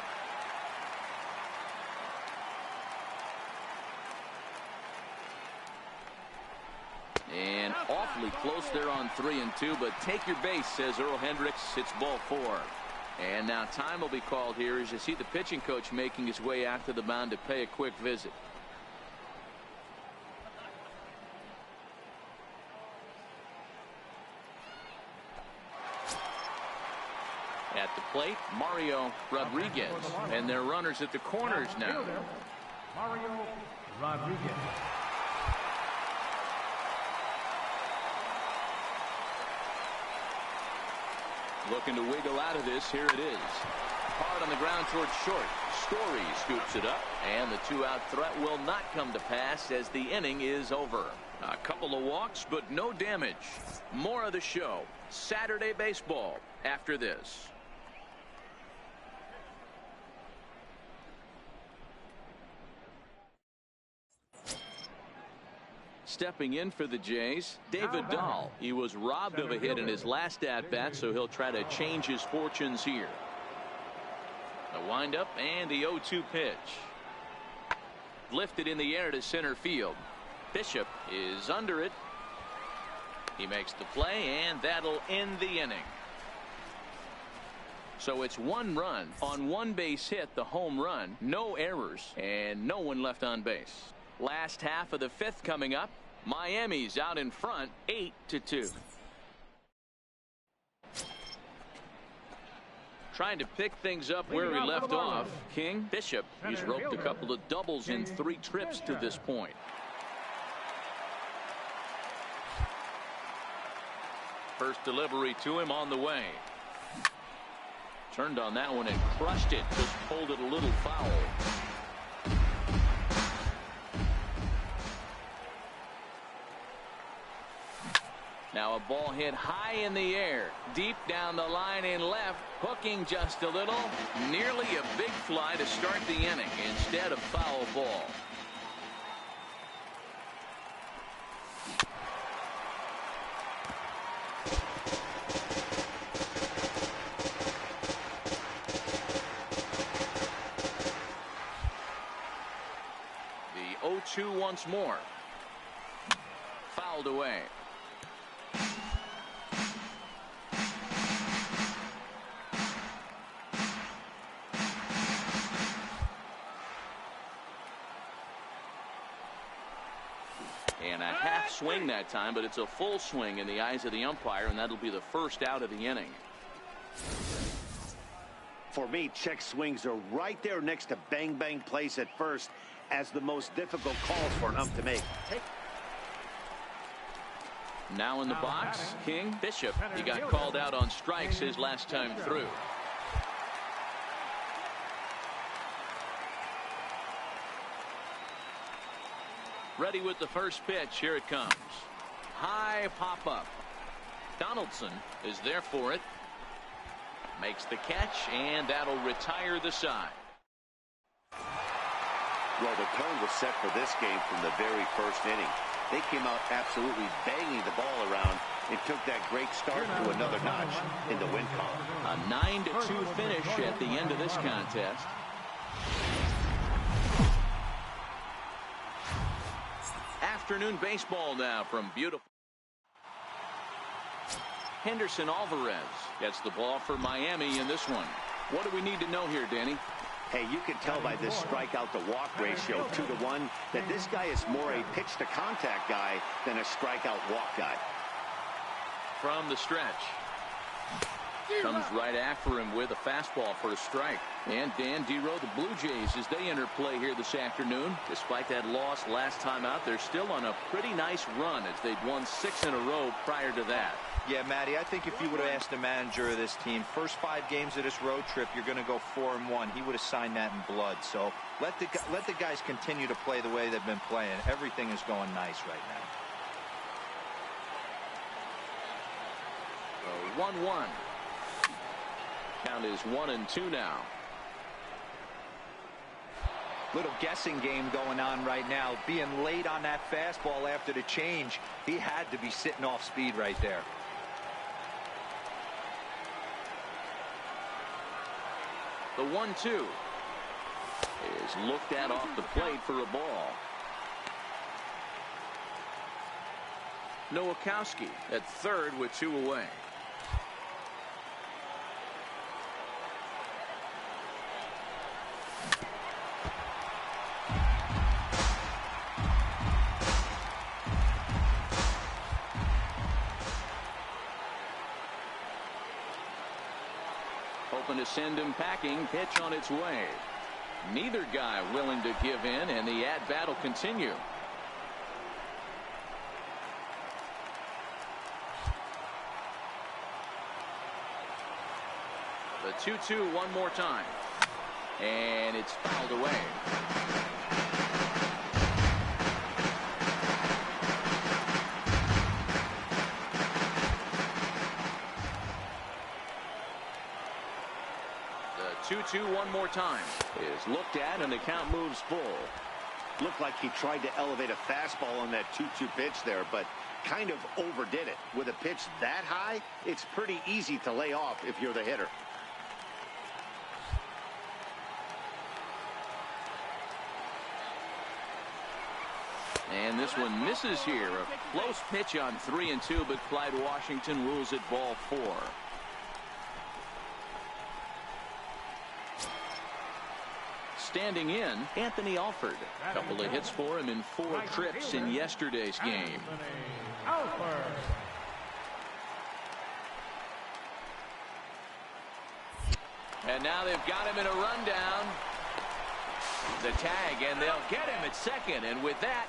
And awfully close there on 3 and 2, but take your base, says Earl Hendricks. It's ball 4. And now time will be called here as you see the pitching coach making his way out to the mound to pay a quick visit. At the plate, Mario Rodriguez. And they're runners at the corners now. Mario Rodriguez. Looking to wiggle out of this. Here it is. Hard on the ground towards short. Story scoops it up. And the 2-out threat will not come to pass as the inning is over. A couple of walks, but no damage. More of the show. Saturday Baseball after this. Stepping in for the Jays, David Dahl. He was robbed of a hit in his last at-bat, so he'll try to change his fortunes here. The windup and the 0-2 pitch. Lifted in the air to center field. Bishop is under it. He makes the play, and that'll end the inning. So it's 1 run on 1 base hit, the home run, no errors, and no one left on base. Last half of the fifth coming up. Miami's out in front 8-2. Trying to pick things up where he left off. King. Bishop. He's roped a couple of doubles in 3 trips to this point. First delivery to him on the way. Turned on that one and crushed it. Just pulled it a little foul. Now a ball hit high in the air, deep down the line in left, hooking just a little. Nearly a big fly to start the inning instead of foul ball. The 0-2 once more. Fouled away. And a half swing that time, but it's a full swing in the eyes of the umpire, and that'll be the first out of the inning. For me, check swings are right there next to bang bang plays at first as the most difficult calls for an ump to make. Now in the box, King. Bishop. He got called out on strikes his last time through. Ready with the first pitch. Here it comes. High pop up. Donaldson is there for it. Makes the catch, and that'll retire the side. Well, the tone was set for this game from the very first inning. They came out absolutely banging the ball around and took that great start to another notch in the win column. A 9-2 finish at the end of this contest. Afternoon baseball now from beautiful Henderson Alvarez gets the ball for Miami in this one. What do we need to know here, Danny? Hey, you can tell by this strikeout to walk ratio 2-to-1 that this guy is more a pitch to contact guy than a strikeout walk guy. From the stretch. Comes right after him with a fastball for a strike. And Dan Dero, the Blue Jays, as they enter play here this afternoon. Despite that loss last time out, they're still on a pretty nice run as they'd won 6 in a row prior to that. Yeah, Matty, I think if you would have asked the manager of this team, first 5 games of this road trip, you're going to go 4-1. He would have signed that in blood. So let the guys continue to play the way they've been playing. Everything is going nice right now. 1-1. Count is 1-2 now. Little guessing game going on right now. Being late on that fastball after the change, he had to be sitting off speed right there. The 1-2 is looked at off the plate for a ball. Nowakowski at third with 2 away. Hoping to send him packing. Pitch on its way. Neither guy willing to give in, and the at-bat will continue. The 2-2 one more time. And it's fouled away. The 2-2 one more time is looked at, and the count moves full. Looked like he tried to elevate a fastball on that 2-2 pitch there, but kind of overdid it. With a pitch that high, it's pretty easy to lay off if you're the hitter. And this one misses here. A close pitch on 3-2, but Clyde Washington rules it ball 4. standing in, Anthony Alford. A couple of hits for him in 4 trips in yesterday's game. And now they've got him in a rundown. The tag, and they'll get him at second. And with that,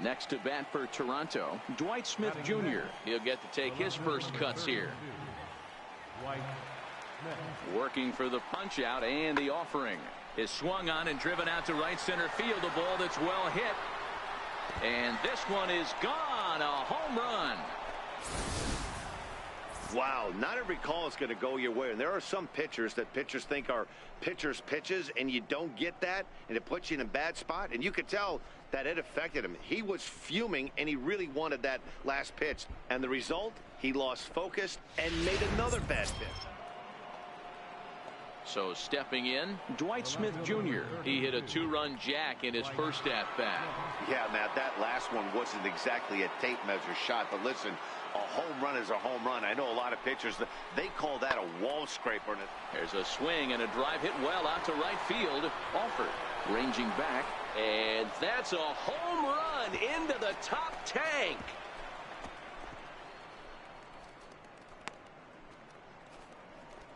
next to bat for Toronto, Dwight Smith Jr. He'll get to take his first cuts here. Working for the punch out and the offering is swung on and driven out to right center field. A ball that's well hit. And this one is gone. A home run. Wow, not every call is going to go your way. And there are some pitchers that pitchers think are pitchers' pitches, and you don't get that, and it puts you in a bad spot. And you could tell that it affected him. He was fuming, and he really wanted that last pitch. And the result, he lost focus and made another bad pitch. So stepping in, Dwight Smith Jr. He hit a 2-run jack in his first at-bat. Yeah, Matt, that last one wasn't exactly a tape measure shot, but listen, a home run is a home run. I know a lot of pitchers, they call that a wall scraper. There's a swing and a drive hit well out to right field. Alford ranging back, and that's a home run into the top tank.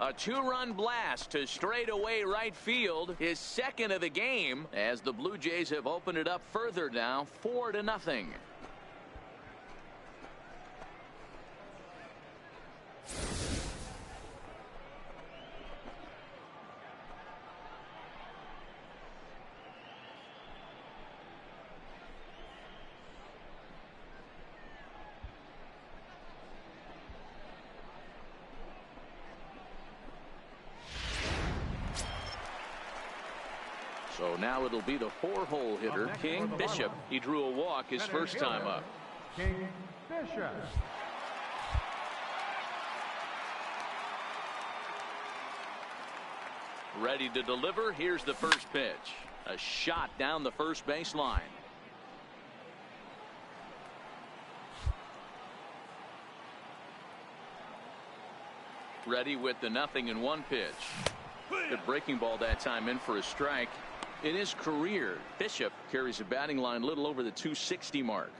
A 2-run blast to straightaway right field, his second of the game, as the Blue Jays have opened it up further now, 4-0. So now it'll be the 4-hole hitter, King Bishop. He drew a walk his first time up. King Bishop. Ready to deliver. Here's the first pitch. A shot down the first baseline. Ready with the 0-1 pitch. Good breaking ball that time, in for a strike. In his career, Bishop carries a batting line little over the 260 mark.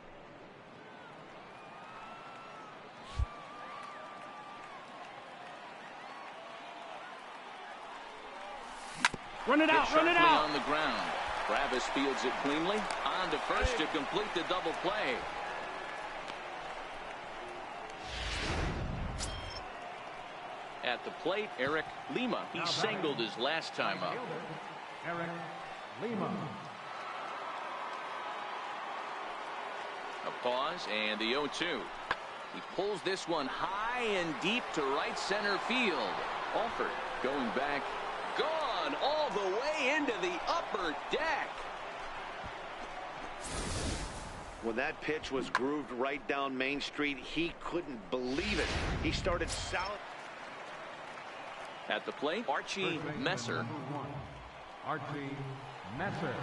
Run it out, run it out. On the ground. Travis fields it cleanly. On to first to complete the double play. At the plate, Eric Lima. He singled his last time up. Eric Lima. A pause and the 0-2. He pulls this one high and deep to right center field. Alford going back. Gone all the way into the upper deck. When that pitch was grooved right down Main Street, he couldn't believe it. He started south. At the plate, Archie Messer. Archie Messer.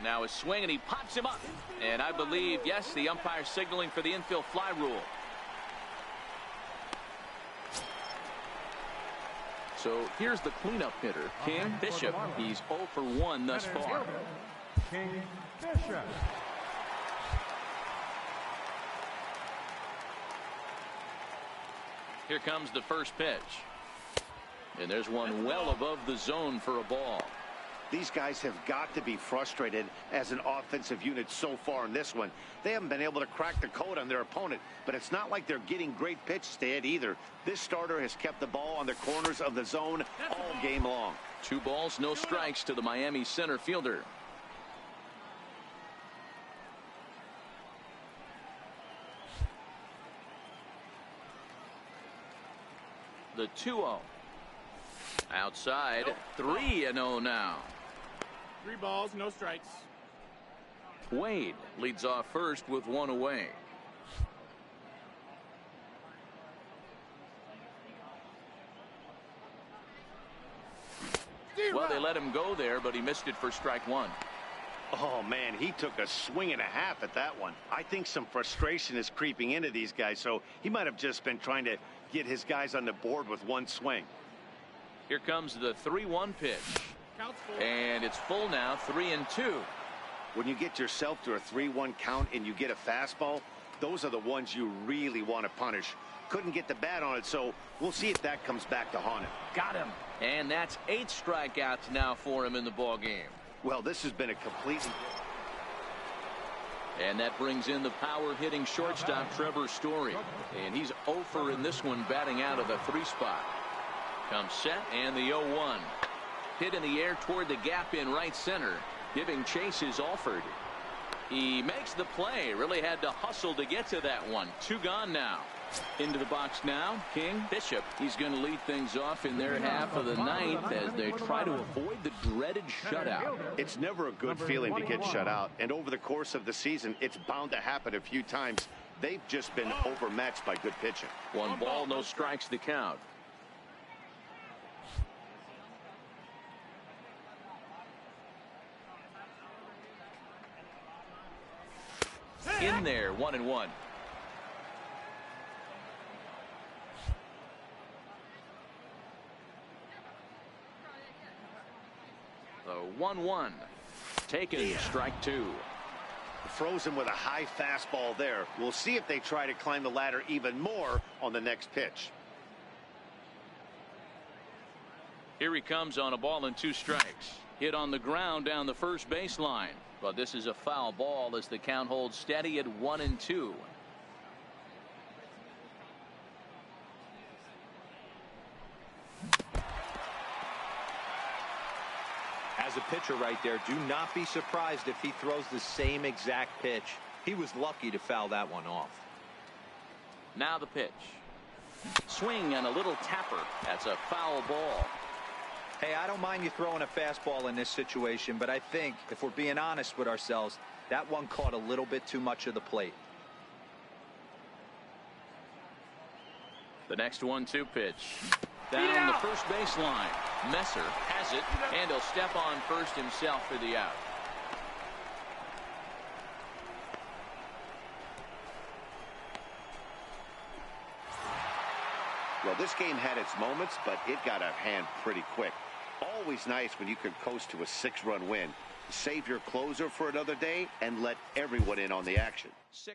Now a swing, and he pops him up. And I believe, yes, the umpire signaling for the infield fly rule. So here's the cleanup hitter, King Bishop. He's 0 for 1 thus far. King Bishop. Here comes the first pitch. And there's one well above the zone for a ball. These guys have got to be frustrated as an offensive unit so far in this one. They haven't been able to crack the code on their opponent, but it's not like they're getting great pitches to hit either. This starter has kept the ball on the corners of the zone all game long. 2 balls, no strikes to the Miami center fielder. The 2-0. Outside, 3-0 now. 3 balls, no strikes. Wade leads off first with 1 away. Well, they let him go there, but he missed it for strike 1. Oh, man, he took a swing and a half at that one. I think some frustration is creeping into these guys, so he might have just been trying to get his guys on the board with one swing. Here comes the 3-1 pitch. And it's full now, 3-2. When you get yourself to a 3-1 count and you get a fastball, those are the ones you really want to punish. Couldn't get the bat on it, so we'll see if that comes back to haunt him. Got him. And that's 8 strikeouts now for him in the ball game. Well, this has been a completely... And that brings in the power-hitting shortstop, Trevor Story. And he's 0 in this one, batting out of the 3 spot. Comes set, and the 0-1. Hit in the air toward the gap in right center. Giving chase is Alford. He makes the play. Really had to hustle to get to that one. 2 gone now. Into the box now, King. Bishop. He's going to lead things off in their half of the 9th as they try to avoid the dreaded shutout. It's never a good feeling to get shut out, and over the course of the season, it's bound to happen a few times. They've just been overmatched by good pitching. 1 ball, no strikes the count. In there, 1-1. The 1-1 taken, strike 2. Frozen with a high fastball there. We'll see if they try to climb the ladder even more on the next pitch. Here he comes on a ball and 2 strikes. Hit on the ground down the first baseline. But this is a foul ball as the count holds steady at 1-2. As a pitcher right there, do not be surprised if he throws the same exact pitch. He was lucky to foul that one off. Now the pitch. Swing and a little tapper. That's a foul ball. Hey, I don't mind you throwing a fastball in this situation, but I think if we're being honest with ourselves, that one caught a little bit too much of the plate. The next 1-2 pitch. Down the first baseline. Messer has it, and he'll step on first himself for the out. Well, this game had its moments, but it got out of hand pretty quick. Always nice when you can coast to a 6-run win. Save your closer for another day and let everyone in on the action. 6-0.